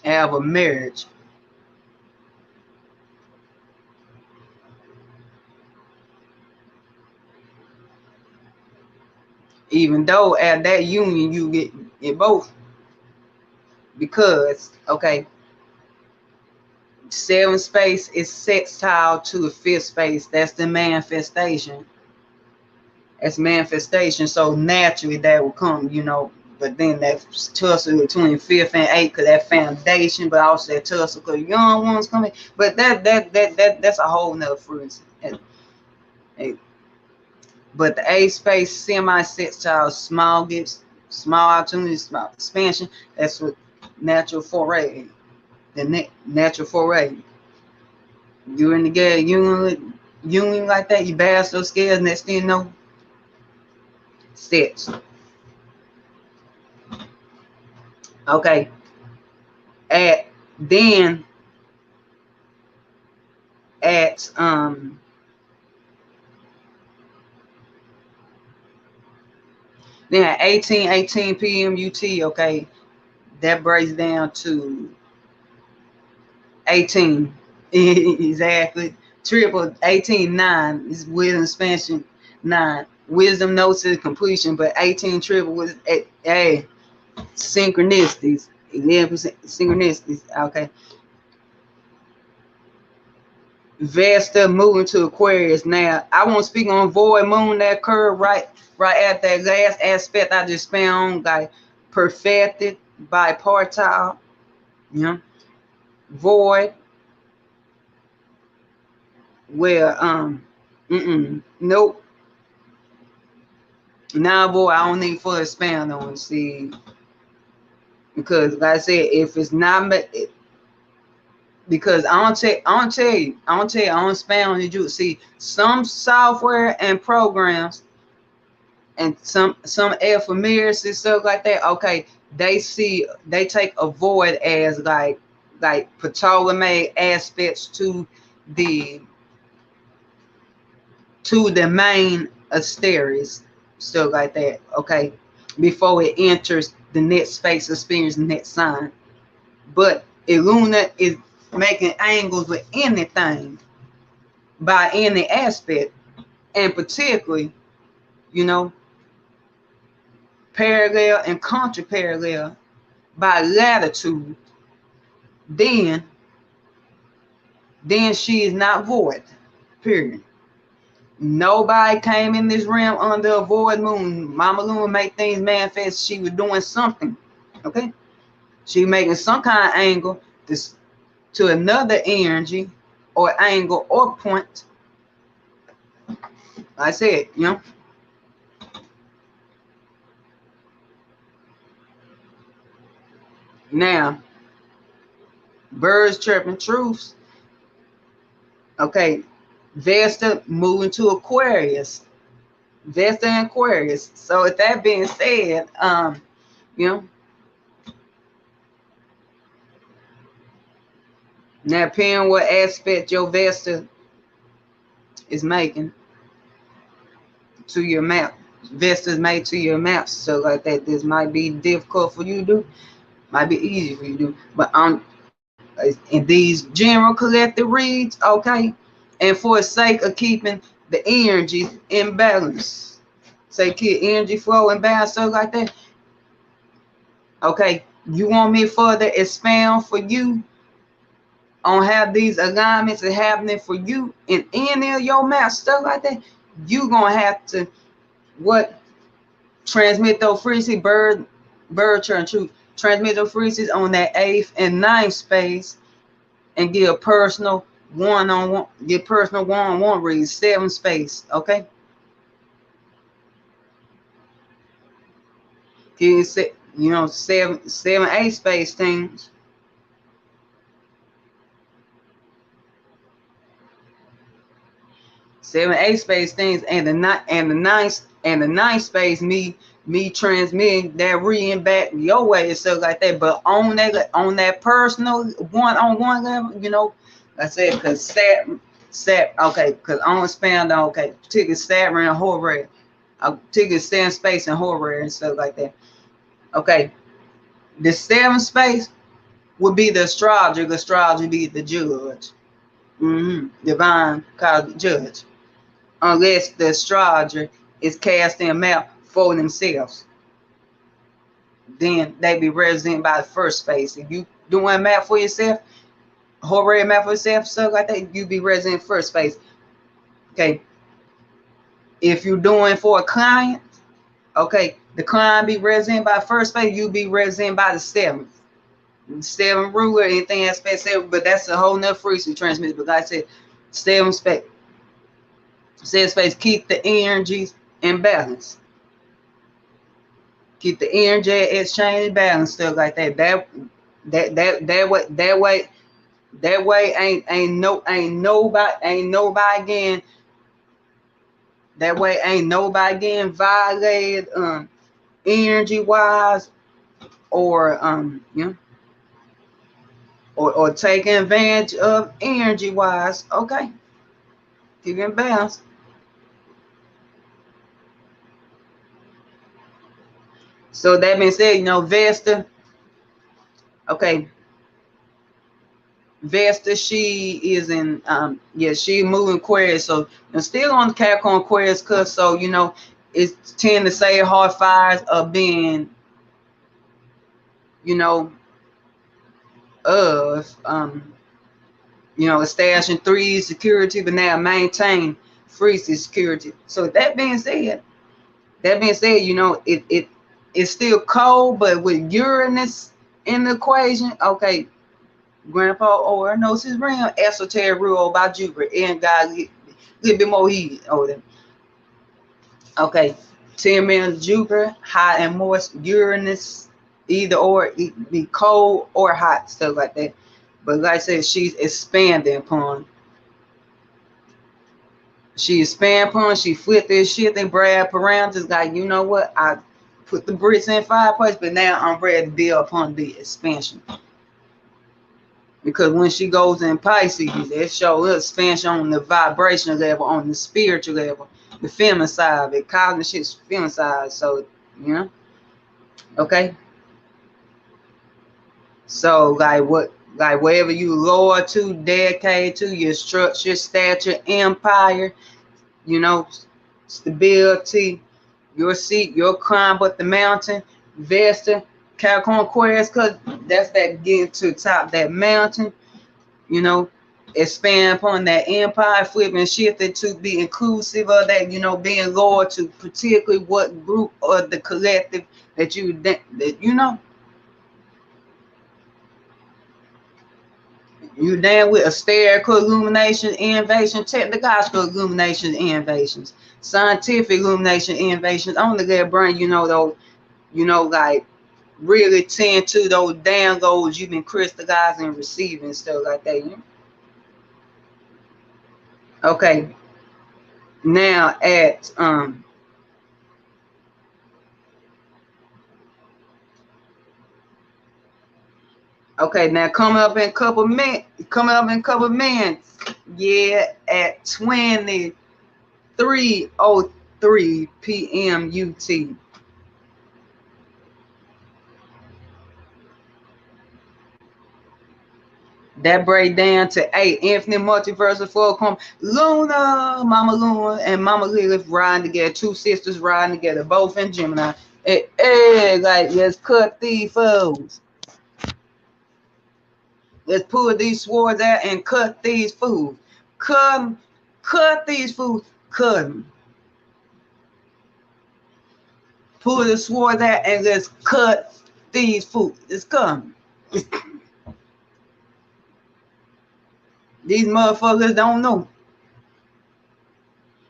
Speaker 1: Out of a marriage. Even though at that union you get it both. Because, okay, 7th space is sextile to the 5th space. That's the manifestation. That's manifestation. So naturally that will come, but then that tussle between 5th and 8th, because that foundation, but also that tussle because young ones coming. But that's a whole nother frequency. But the 8th space, semi-sextile, small gifts, small opportunities, small expansion. That's what natural foray. The natural foray. You're in the gay union like that, you bash those scales, next thing you know, sex. Okay. Then at then at 18 p.m. UT, okay, that breaks down to 18. Exactly. Triple 18, 9 is wisdom expansion 9. Wisdom notes is completion, but 18 triple was a synchronicities. 11% synchronicities. Okay. Vesta moving to Aquarius. Now, I won't speak on void moon that occurred right at that last aspect I just found, like perfected by partile. You know, void where nope. Now, boy, I don't need full expand on. See, because like I said, if it's not because I don't tell you, I don't expand on you. See, some software and programs and some familiars and stuff like that. Okay, they take a void as like Ptolemy aspects the main Asteris, stuff like that. Okay, before it enters the net space experience net sign. But Illuna is making angles with anything by any aspect, and particularly, you know, parallel and contra-parallel by latitude, then she is not void. Period. Nobody came in this realm under a void moon. Mama Luna made things manifest. She was doing something. Okay? She making some kind of angle to another energy or angle or point. I said, you know. Now, birds chirping truths. Okay, Vesta moving to Aquarius. Vesta and Aquarius. So with that being said, you know, now depending what aspect your Vesta is making to your map. Vesta's made to your map, so like that. This might be difficult for you to do, might be easy for you to do. But in these general collective reads, okay, and for the sake of keeping the energy in balance, say keep energy flow and balance, stuff like that. Okay, you want me further expound for you on how these alignments are happening for you in any of your maps, stuff like that. You gonna have to transmit those frequencies, bird churn truth, transmit those frequencies on that 8th and 9th space, and get a personal one-on-one, read 7 space, okay? You know, 7, 8 space things. 7, 8 space things, and the ninth space me transmitting that reading back your way and stuff like that. But on that personal one-on-one level, you know, like I said, because Sat, okay, because I don't expand on, okay, particularly Saturn and Horary, particularly 7 space and Horary and stuff like that. Okay, the 7 space would be the astrology. The astrology be the judge, divine cosmic judge. Unless the astrologer is casting a map for themselves, then they be represented by the first space. If you doing a map for yourself, Horary map for yourself, stuff like that, you be represented first space. Okay. If you're doing for a client, okay, the client be represented by first space, you be represented by the 7th. 7 ruler, anything aspect 7, but that's a whole nother frequency transmitted. But like I said, 7 space. 7 space, keep the energies in balance. Keep the energy exchange in balance, stuff like that. That way ain't nobody again. That way ain't nobody getting violated energy wise or you know, or taking advantage of energy wise. Okay, keep it in balance. So that being said, you know, Vesta, okay, Vesta, she is in, yeah, she moving Aquarius. So I'm still on the Capricorn Aquarius, cause so you know, it tend to say hard fires of being, you know, of you know, establishing 3 security, but now maintain free security. So that being said, you know, it's still cold, but with Uranus in the equation, okay, Grandpa or knows his realm, esoteric rule by Jupiter, and God a little bit more heat over them. Okay, 10 million Jupiter, hot and moist, Uranus, either or, it be cold or hot, stuff like that. But like I said, she's expanding upon. She expand upon, she flip this shit and brag parameters, like, you know what, I put the bricks in fireplace, but now I'm ready to build upon the expansion. Because when she goes in Pisces, it shows expansion on the vibrational level, on the spiritual level, the feminine side, the cognitive feminine side. So, you know, okay. So, like wherever you lower to, dedicate to, your structure, stature, empire, you know, stability, your seat, your climb up the mountain, Vesta, Capricorn Aquarius, because that's that getting to the top of that mountain, you know, expand upon that empire, flipping, shifting to be inclusive of that, you know, being loyal to particularly what group or the collective that you know, you down with Asterical illumination, innovation, technological illumination, innovations, scientific illumination, innovations. Only that bring, you know, those, you know, like really tend to those downloads you've been crystallizing and receiving, stuff like that. You know? Okay. Now at okay, now coming up in a couple minutes, yeah, at 23:03 p.m. UT. That break down to 8 infinite multiversal four Luna, Mama Luna, and Mama Lilith riding together, 2 sisters riding together, both in Gemini. Hey, like, let's cut these fools. Let's pull these swords out and cut these fools. Cut these fools. Cut them. Pull the swords out and let's cut these fools. Let's cut them. These motherfuckers don't know.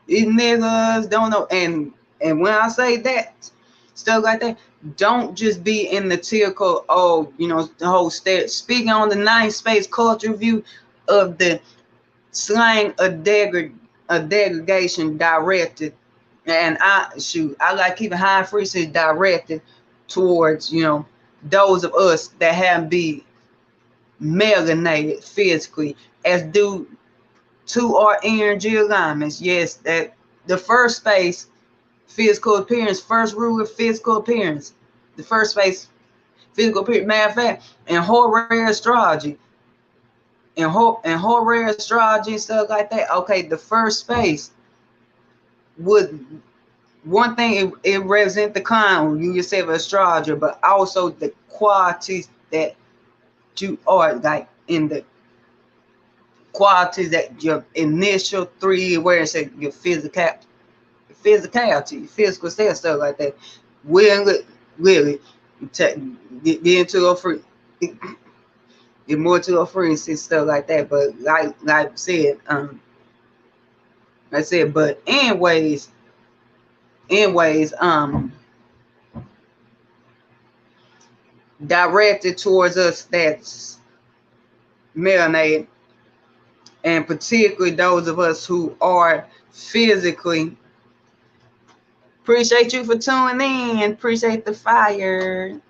Speaker 1: These niggas don't know. And when I say that, stuff like that, don't just be in the typical, oh, you know, the whole state. Speaking on the 9th space culture view of the slang of degradation directed, and I like keeping high frequency directed towards, you know, those of us that haven't been melanated physically as due to our energy alignments. Yes, that the first space, physical appearance, first rule of physical appearance, the first space, physical appearance. Matter of fact, in Horary astrology, and Horary astrology and stuff like that, okay, the first space would, one thing, it represents the kind, you yourself an astrologer, but also the qualities that you are, like in the qualities that your initial 3, where it's your physicality, physical state, stuff like that. Will really get into a free, get more to a free and stuff like that. But like I said, but anyways, directed towards us that's melanated, and particularly those of us who are physically. Appreciate you for tuning in. Appreciate the fire.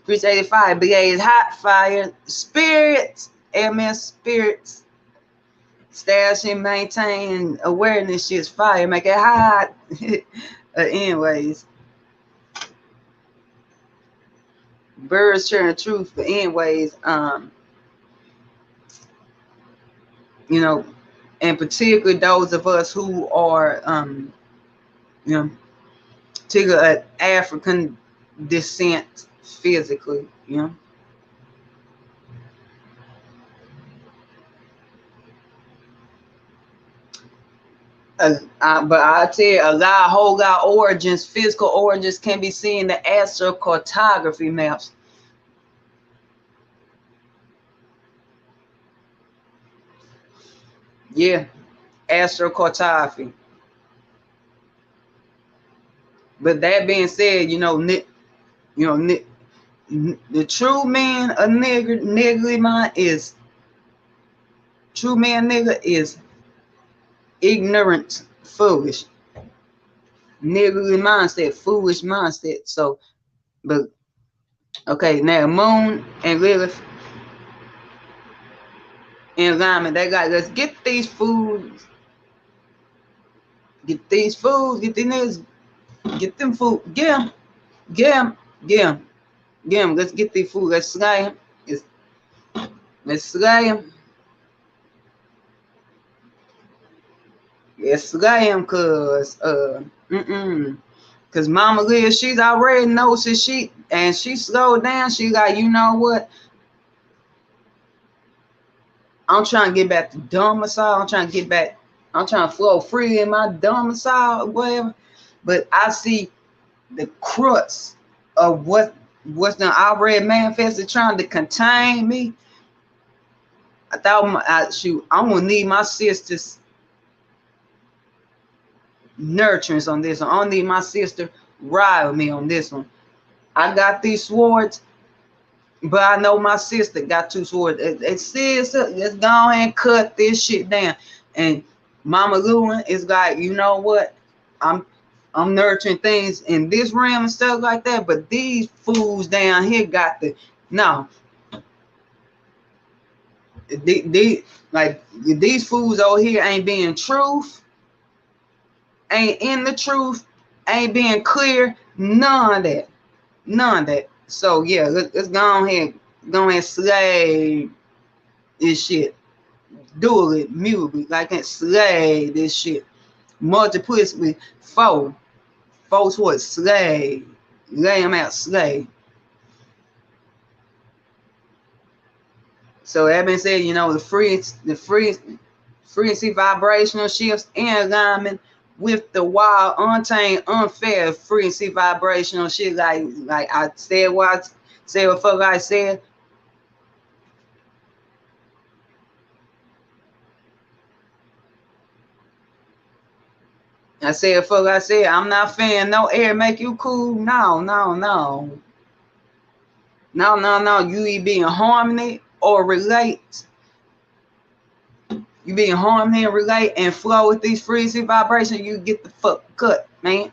Speaker 1: 385, blaze hot fire, spirits, elements, spirits, stash and maintain awareness, shit's fire, make it hot. Anyways, birds sharing truth, but anyways, you know, in particular, those of us who are, you know, particular African descent physically, you know. But I tell you, a whole lot of origins, physical origins can be seen in the astrocartography maps. Yeah, astrocartography. But that being said, you know, the true man, a nigga mind is true man, nigga is ignorant, foolish, niggly mindset, foolish mindset. So, but okay, now Moon and Lilith in alignment. They got, let's get these foods, get these foods, get these niggas, get them food, get them, get them, get them, get them. Let's get these food. Let's slay them. Let's slay them. Let's slay them, cause cause Mama Leah, she's already knows that she slowed down. She like, you know what? I'm trying to get back to domicile. I'm trying to flow free in my domicile or whatever. But I see the crux of what's done already manifested, trying to contain me. I thought, shoot, I'm gonna need my sister's nurturance on this one. I don't need my sister ride with me on this one. I got these swords, but I know my sister got two swords. It says, let's go ahead and cut this shit down. And Mama Lewin is like, you know what? I'm nurturing things in this realm and stuff like that, but these fools down here got the no. These fools over here ain't being truth, ain't in the truth, ain't being clear, none of that. So yeah, let's go ahead and slay this shit, dual it, mutably, like and slay this shit, multiplicity, four swords, slay, lay them out, slay. So that being said, you know, the frequency vibrational shifts in alignment with the wild, untamed, unfair frequency vibrational shit. Like I said, what fuck I said. I said, fuck I said. I'm not fan no air make you cool. No. You either be in harmony or relate. You be in harmony and relate and flow with these frequency vibrations, you get the fuck cut, man.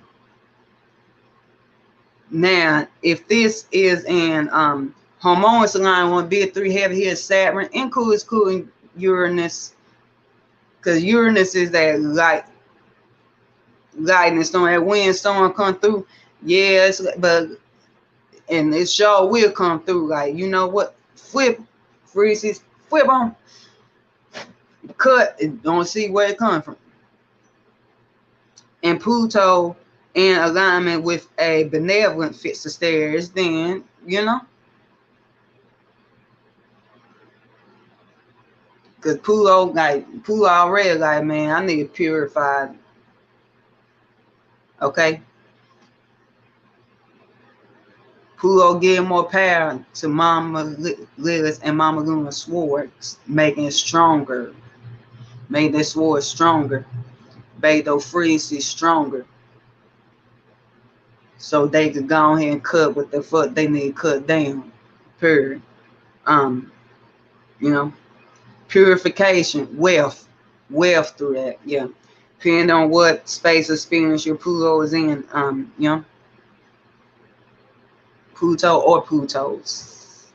Speaker 1: Now, if this is in harmonious line, one big 3 heavy here, Saturn, including Uranus, because Uranus is that light, lightning storm, that wind storm come through. Yes, and it sure will come through. Like, you know what? Flip freezes, flip on, cut, and don't see where it comes from. And Pluto in alignment with a benevolent fixed stairs, then, you know, because Pluto already like, man, I need to purify. Okay. Pluto give more power to Mama Lilith and Mama Luna's swords, making it stronger. Make their swords stronger. Make those frequencies stronger. So they could go ahead and cut what the fuck they need to cut down. Period. You know, purification, wealth through that. Yeah. Depending on what space experience your Pluto is in, you know. Pluto or Plutos.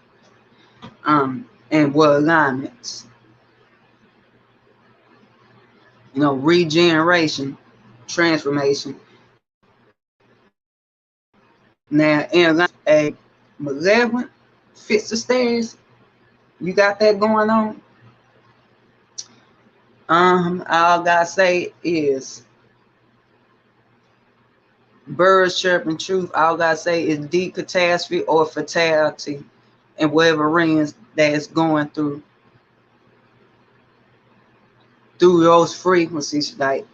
Speaker 1: And what alignments? You know, regeneration, transformation. Now, in a malevolent fits the stairs. You got that going on. All I gotta say is birds chirping truth. All I gotta say is deep catastrophe or fatality, and whatever rings that's going through those frequencies, like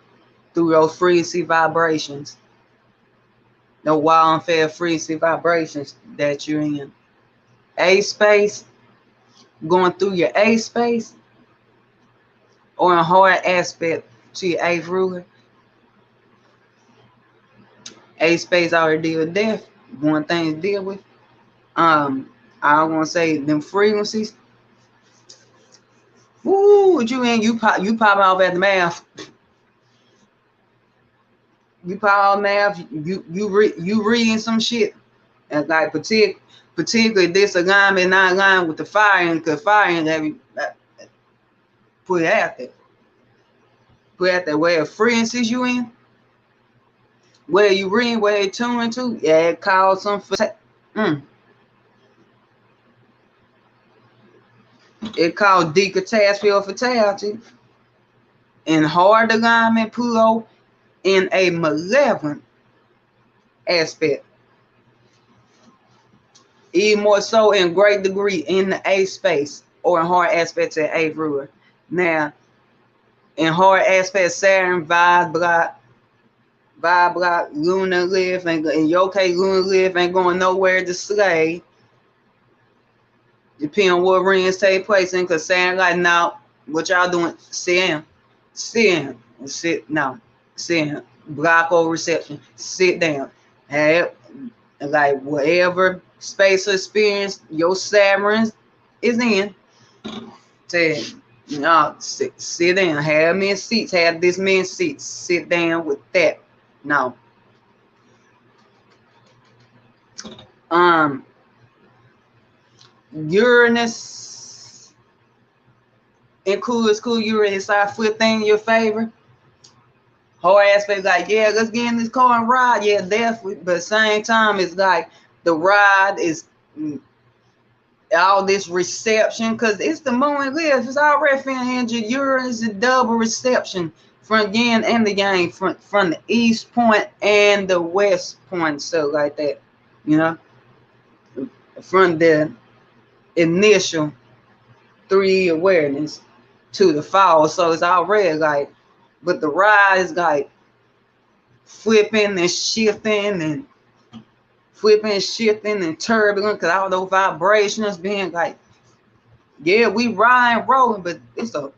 Speaker 1: through those frequency vibrations, the wild and fair frequency vibrations that you're in. A space, going through your A space, or a hard aspect to your eighth ruler. A space already deal with death. One thing to deal with. I want to say them frequencies. Woo, what you in? You pop off at the mouth. You pop off math. You reading some shit. And like particularly this alignment not aligned with the fire, because fire that put it out there. Put it out there where frequencies you in. Where you reading, where you tuning to. Yeah, it calls some It called decatastrophe or fatality. In hard alignment, Pluto in a malevolent aspect. Even more so in great degree in the A space or in hard aspect to A ruler. Now, in hard aspect, Saturn, vibe block, lunar lift, and in your case, lunar lift ain't going nowhere to slay. Depending on what rings take place in, because Saturn like, now, what y'all doing? Sit block over reception, sit down. Have like whatever space or experience your Saturn is in, say, no, sit down. Have many seats, have this many seats. Sit down with that. No. Uranus and cool Uranus I flip thing in your favor. Whole aspect like, yeah, let's get in this car and ride. Yeah, definitely. But at the same time, it's like the ride is all this reception, because it's the moon lives. It's already feeling Uranus is a double reception from yin and the yang, from the east point and the west point, so like that, you know, from the initial 3 awareness to the fall. So it's already like, but the ride is like flipping and shifting and turbulent, because all those vibrations being like, yeah, we ride rolling, but it's a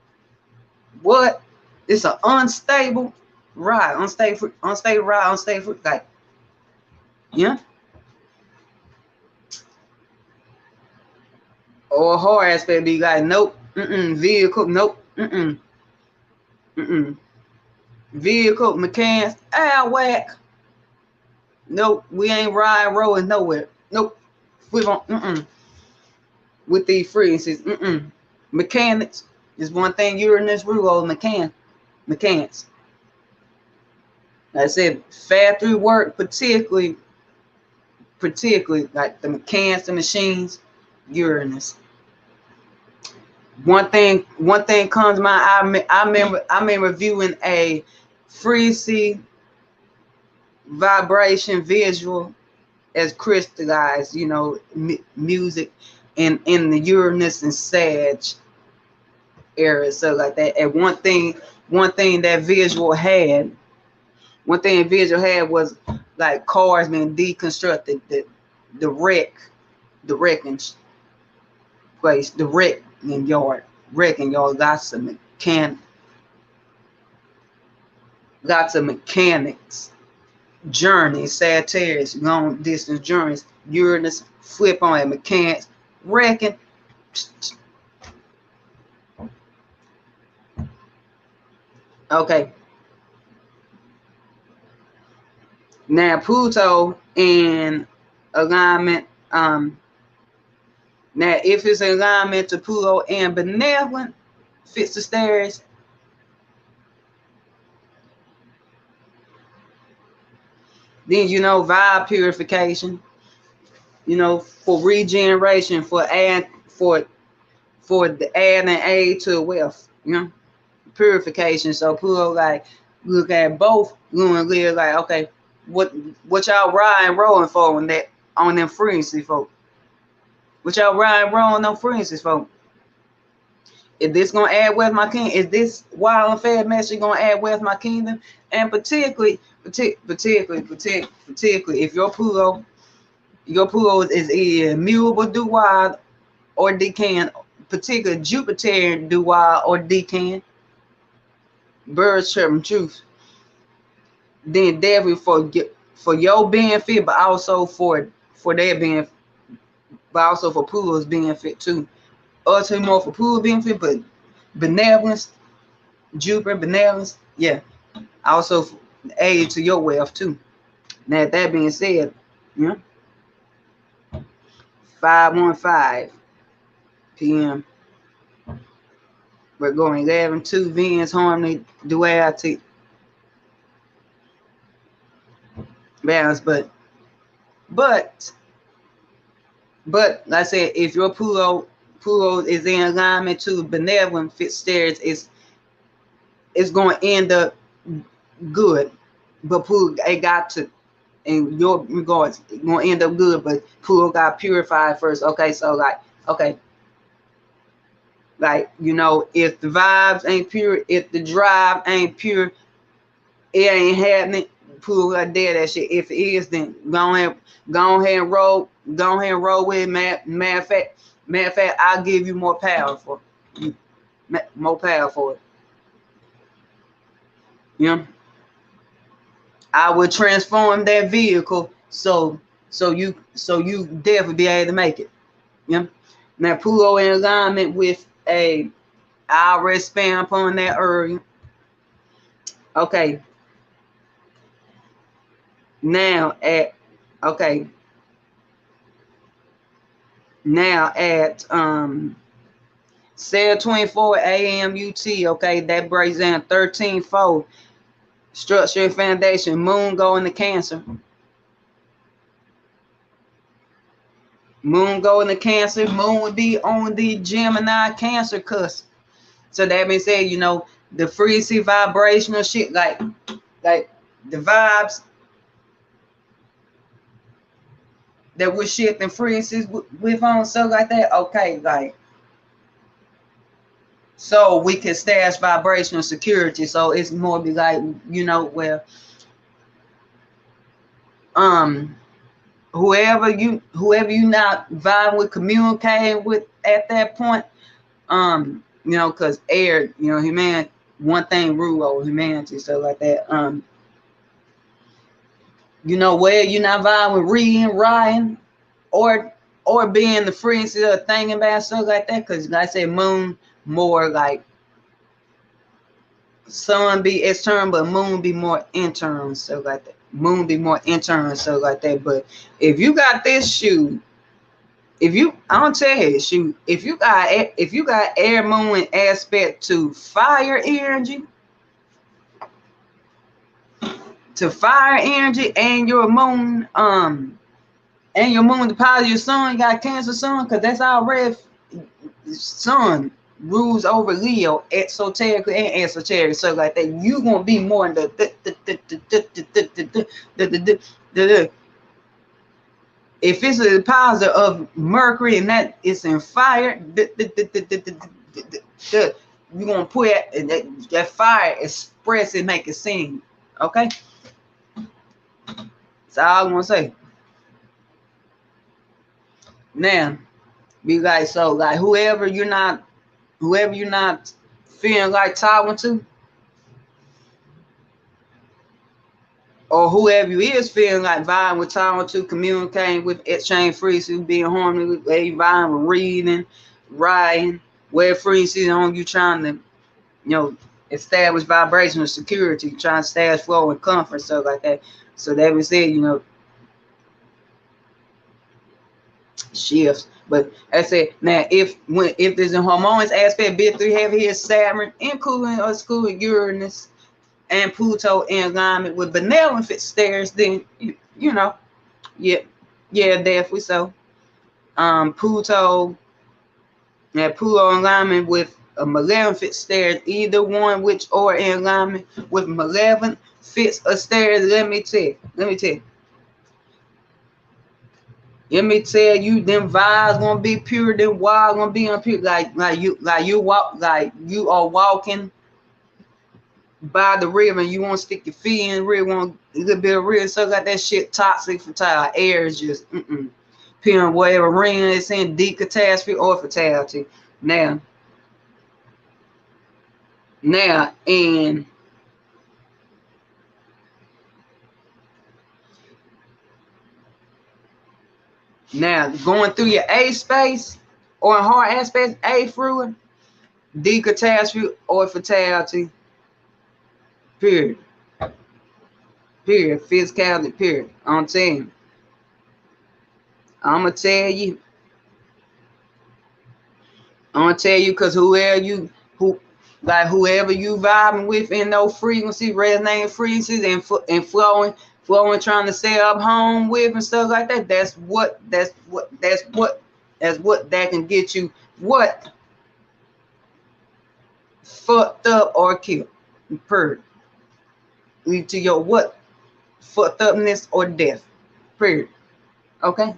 Speaker 1: what? It's an unstable ride, unstable ride, like, yeah. Or a hard aspect be like, nope, vehicle, nope, vehicle mechanics, whack. Nope, we ain't riding rolling nowhere. Nope, we won't. With these frequencies, mechanics is one thing. Uranus rule mechanics. Like I said, factory work, particularly like the mechanics, the machines, Uranus. One thing comes to mind. I remember viewing a frequency vibration visual as crystallized, you know, music in the Uranus and Sag area, so like that. And one thing that visual had was like cars being deconstructed, the wrecking place, the wrecking yard, lots of mechanics, journeys, Sagittarius, long distance journeys, Uranus flip on at mechanics, wrecking. Okay. Now Pluto in alignment Now, if it's in alignment to Pluto and benevolent, fits the stairs. Then, you know, vibe purification, you know, for regeneration, for the adding aid to wealth, you know, purification. So Pluto, like, look at both lunar and Leo, like, okay, what y'all riding rolling for on that, on them frequency, folk? What y'all riding rolling on frequencies, folk? Is this gonna add wealth my kingdom? Is this wild and fair message gonna add wealth my kingdom? And particularly if your Pluto is either immutable, do wild, or decaying, particularly Jupiter do wild or decaying, birds chirping truth, then definitely for your benefit, but also for their benefit, but also for Pluto's benefit too. Ultimately more for Pluto's benefit, but benevolence, Jupiter benevolence, yeah, also aid to your wealth too. Now that being said, yeah, 5:15 p.m. We're going 11:2 Venus harmony duality balance, but like I said, if your Pluto is in alignment to benevolent fit stairs, it's going to end up good, but Pluto, it got to, in your regards, it's going to end up good, but Pluto got purified first. Okay, so like, okay, like, you know, if the vibes ain't pure, if the drive ain't pure, it ain't happening. Pluto got dead that shit. If it is, then go ahead and roll with it. Matter of fact, I'll give you more power for it. More power for it. You know, I would transform that vehicle so you definitely be able to make it. You know, now Pluto in alignment with I already spam upon that earlier. Okay. Now at 7:24 a.m. UT, okay, that breaks down 13-fold. Structure and foundation, moon go into Cancer. Moon go into Cancer, moon would be on the Gemini Cancer cusp. So that being said, you know, the frequency vibrational shit, like the vibes that we're shifting frequencies with on stuff like that, okay, like, so we can stash vibrational security. So it's more be like, you know, where whoever you not vibing with, communicating with at that point, you know, because air, you know, humanity, one thing rule over humanity, stuff like that. You know, where you're not vibing with reading, writing, or being the frequency of thinking about stuff like that, because like I said, moon more like, sun be external, but moon be more internal, stuff like that. Moon be more internal, stuff like that. But if you got this shoe, I'm tell you, shoot, if you got air moon aspect to fire energy, and your moon, deposit your sun, you got Cancer sun, because that's already sun rules over Leo, exoterically and esoteric, so like that. You gonna be more in the if it's a deposit of Mercury and that it's in fire, you're gonna put that fire, express it, make it sing. Okay, that's all I'm gonna say. Now, be like, so like whoever you're not feeling like talking to, or whoever you is feeling like vibing with, talking to, communicating with, exchange frequency, being harmony with, vibing with, reading, writing, where frequency on you trying to, you know, establish vibrational security, trying to establish flow and comfort, stuff like that. So that was it, you know. shifts. But I said now if there's a harmonious aspect, bit 3 heavy here, Saturn, including or excluding Uranus and Pluto in alignment with benevolent stairs, then you know, yeah, definitely so. Pluto and Pluto in alignment with a malevolent stairs, either one which or in alignment with malevolent fits a stairs. Let me tell you, them vibes gonna be pure, them wild gonna be unpure. Like you are walking by the river and you want to stick your feet in the river, want a little bit of river, so got that shit toxic for tile. Air is just pure whatever ring it's in, deep catastrophe or fatality. Now and now going through your A space or in hard aspects, A fluid, D catastrophe or fatality. Period. Physicality. Period. I'm telling you. I'm gonna tell you because whoever you vibing with in those frequencies, resonating frequencies, and flowing, trying to set up home with and stuff like that. That's what that can get you. What fucked up or killed. Period. Lead to your what fucked upness or death. Period. Okay.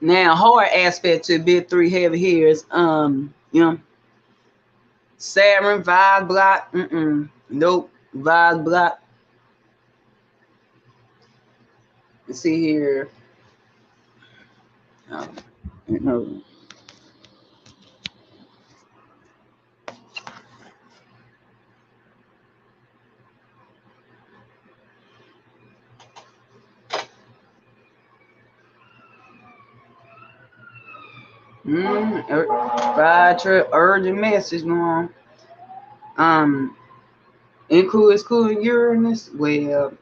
Speaker 1: Now, hard aspect to bit 3 heavy here is you know, Saturn vibe block. Nope, vibe block. Let's see here. No. Urgent message going on. Including Uranus. Well,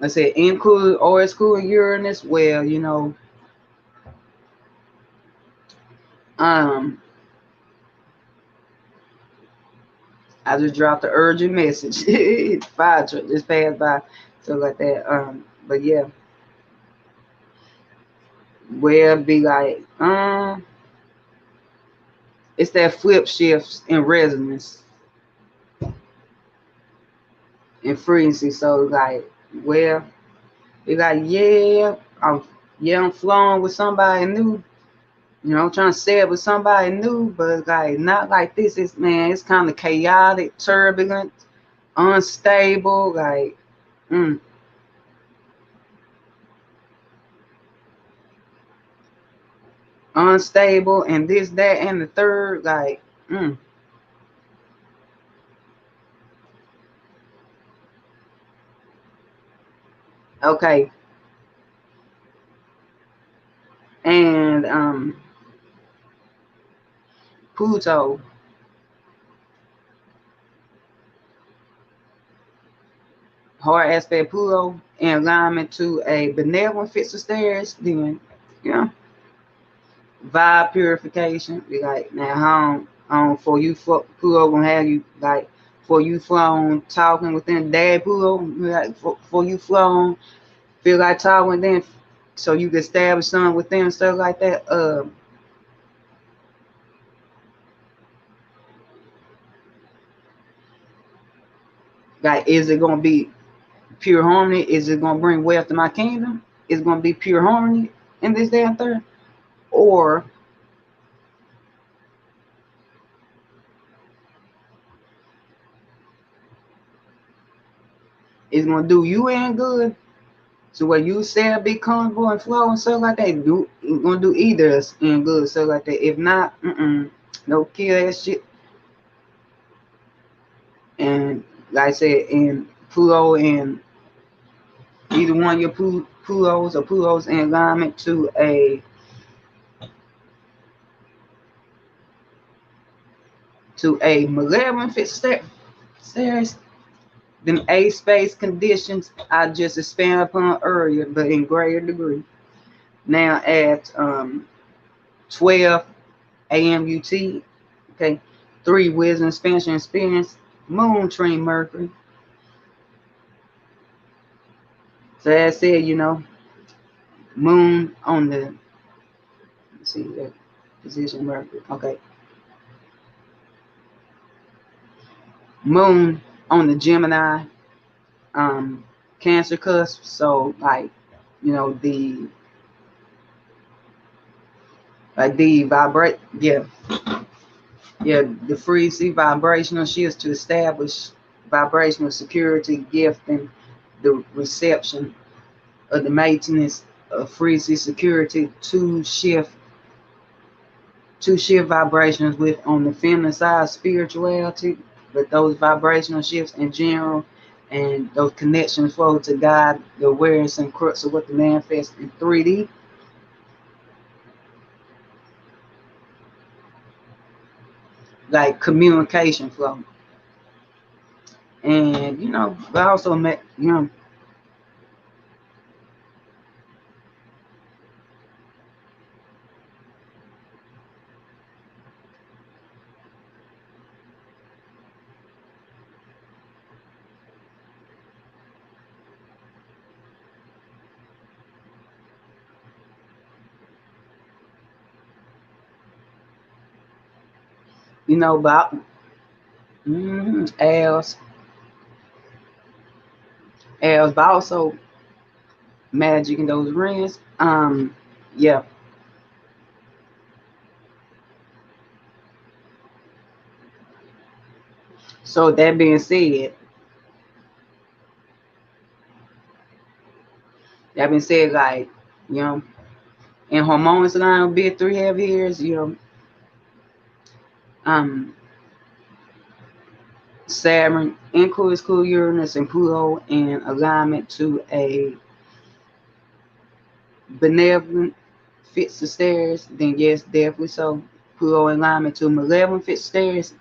Speaker 1: let's say excluding Uranus. Well, you know, I just dropped the urgent message. Fire truck just passed by, so like that. But yeah, well, be like, it's that flip shifts in resonance and frequency. So like, well, be like, I'm flowing with somebody new. You know, I'm trying to say it with somebody new, but like not like this. It's kind of chaotic, turbulent, unstable, like unstable, and this, that, and the third, like okay. And Pluto, hard aspect Pluto in alignment to a benevolent fixed stairs, then vibe purification. Be like, now home for you, Pluto gonna have you like for you flown talking within dad Pluto, like for you flown feel like talking then, so you can establish something within stuff like that. Like, is it gonna be pure harmony? Is it gonna bring wealth to my kingdom? Is it gonna be pure harmony in this day and third? Or is it gonna do you in good? So what you said, be comfortable and flow and stuff like that, gonna do either in good, stuff like that. If not, no, kill that shit. And like I said, in Pluto and either one, your Pluto's in alignment to a malevolent fixed stairs. Them A space conditions I just expanded upon earlier, but in greater degree. Now at 12 a.m. UT, okay, 3 wisdom expansion experience, moon trine Mercury. So as I said, you know, moon on the, let's see that position Mercury, okay. Moon on the Gemini, Cancer cusp, so like, you know, the vibrate, the frequency vibrational shifts to establish vibrational security, gifting the reception of the maintenance of frequency security to shift vibrations with on the feminine side spirituality, but those vibrational shifts in general and those connections flow to God, the awareness and crux of what the manifest in 3D. Like communication flow. And you know, but also about Alms, but also Magick and those rings. Yeah. So that being said, like, you know, in harmonious line big 3 half years, you know, Saturn, includes cool Uranus and Pluto in alignment to a benevolent fits the stairs, then yes, definitely so. Pluto in alignment to malevolent fits stairs.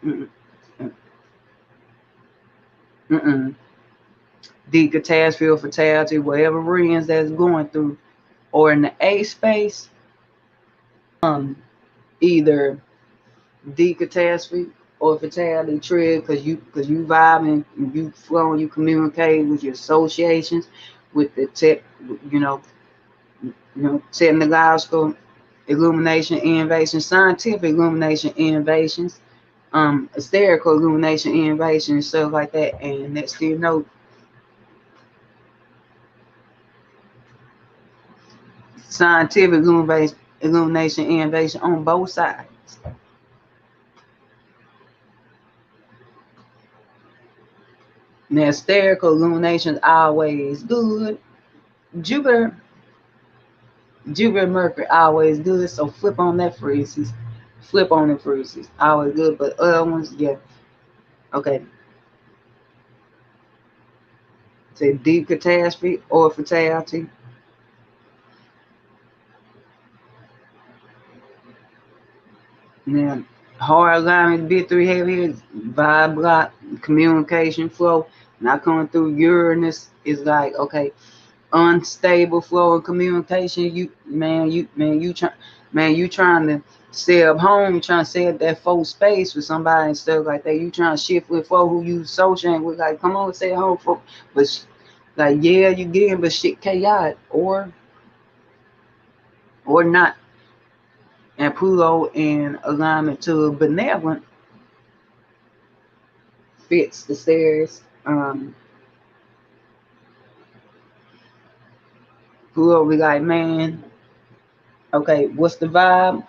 Speaker 1: The catastrophe or fatality, whatever rings that's going through, or in the A space, either the catastrophe or fatality trigger because you vibing, you flowing, you communicate with your associations, with the technological illumination innovations, scientific illumination innovations, hysterical illumination innovations, stuff like that. And next thing you know, scientific illumination innovation on both sides. Now, hysterical illumination is always good. Jupiter, Mercury, always good. So flip on that frequency. Flip on the frequencies. Always good. But other ones, yeah. Okay. Say deep catastrophe or fatality. Now, hard alignment, bit 3 heavy, vibe block, communication flow. Not coming through Uranus is like, okay, unstable flow of communication. You trying to set up home, you trying to set up that full space with somebody and stuff like that. You trying to shift with folk who you associate with, like, come on, stay home, folk. But like, yeah, you getting, but shit chaotic or not. And Pluto in alignment to benevolent fits the stairs. Pluto be like, man, okay, what's the vibe?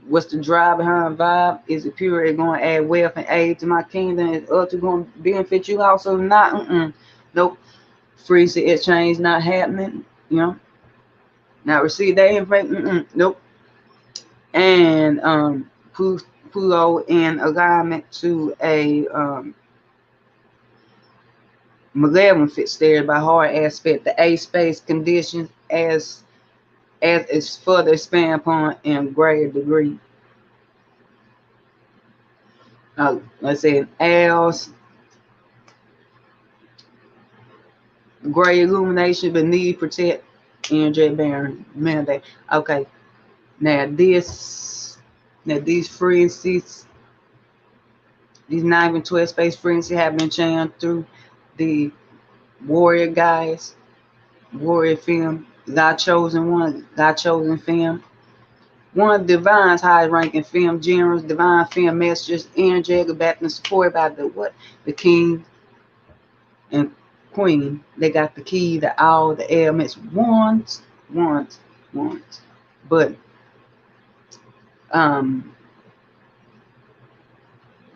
Speaker 1: What's the drive behind vibe? Is it pure? It's going to add wealth and aid to my kingdom? Is it going to benefit you also? Not. Nope. Free exchange not happening. You know. Not receive that information. Nope. And Pluto in alignment to a 11 fits stared by hard aspect. The A space condition as is further expand upon in greater degree. Let's say Alms, gray illumination beneath protect energetic bearing mandate. Okay, now these frequencies, these 9 and 12 space frequencies have been channeled through the warrior guys, warrior Femme, God chosen one, God chosen Femme. One of the divine's highest ranking Femme generals, divine Femme messengers, energetic back and supported by the what? The king and queen. They got the key to all the elements. Wands. But um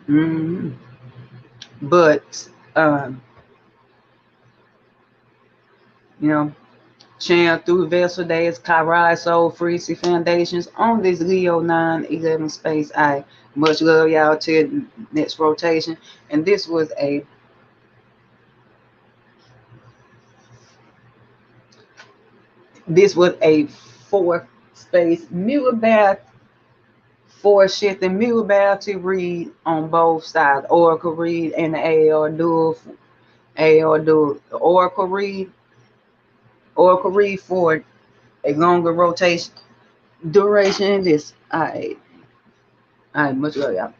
Speaker 1: mm, but you know, channel through vessel days, Chiron, soul frequency foundations on this Leo 9-11 space. I much love y'all till next rotation. And this was a fourth space mirror for shifting mirror to read on both sides. Oracle read and the AAR dual. Oracle read for a longer rotation duration. This I much love y'all.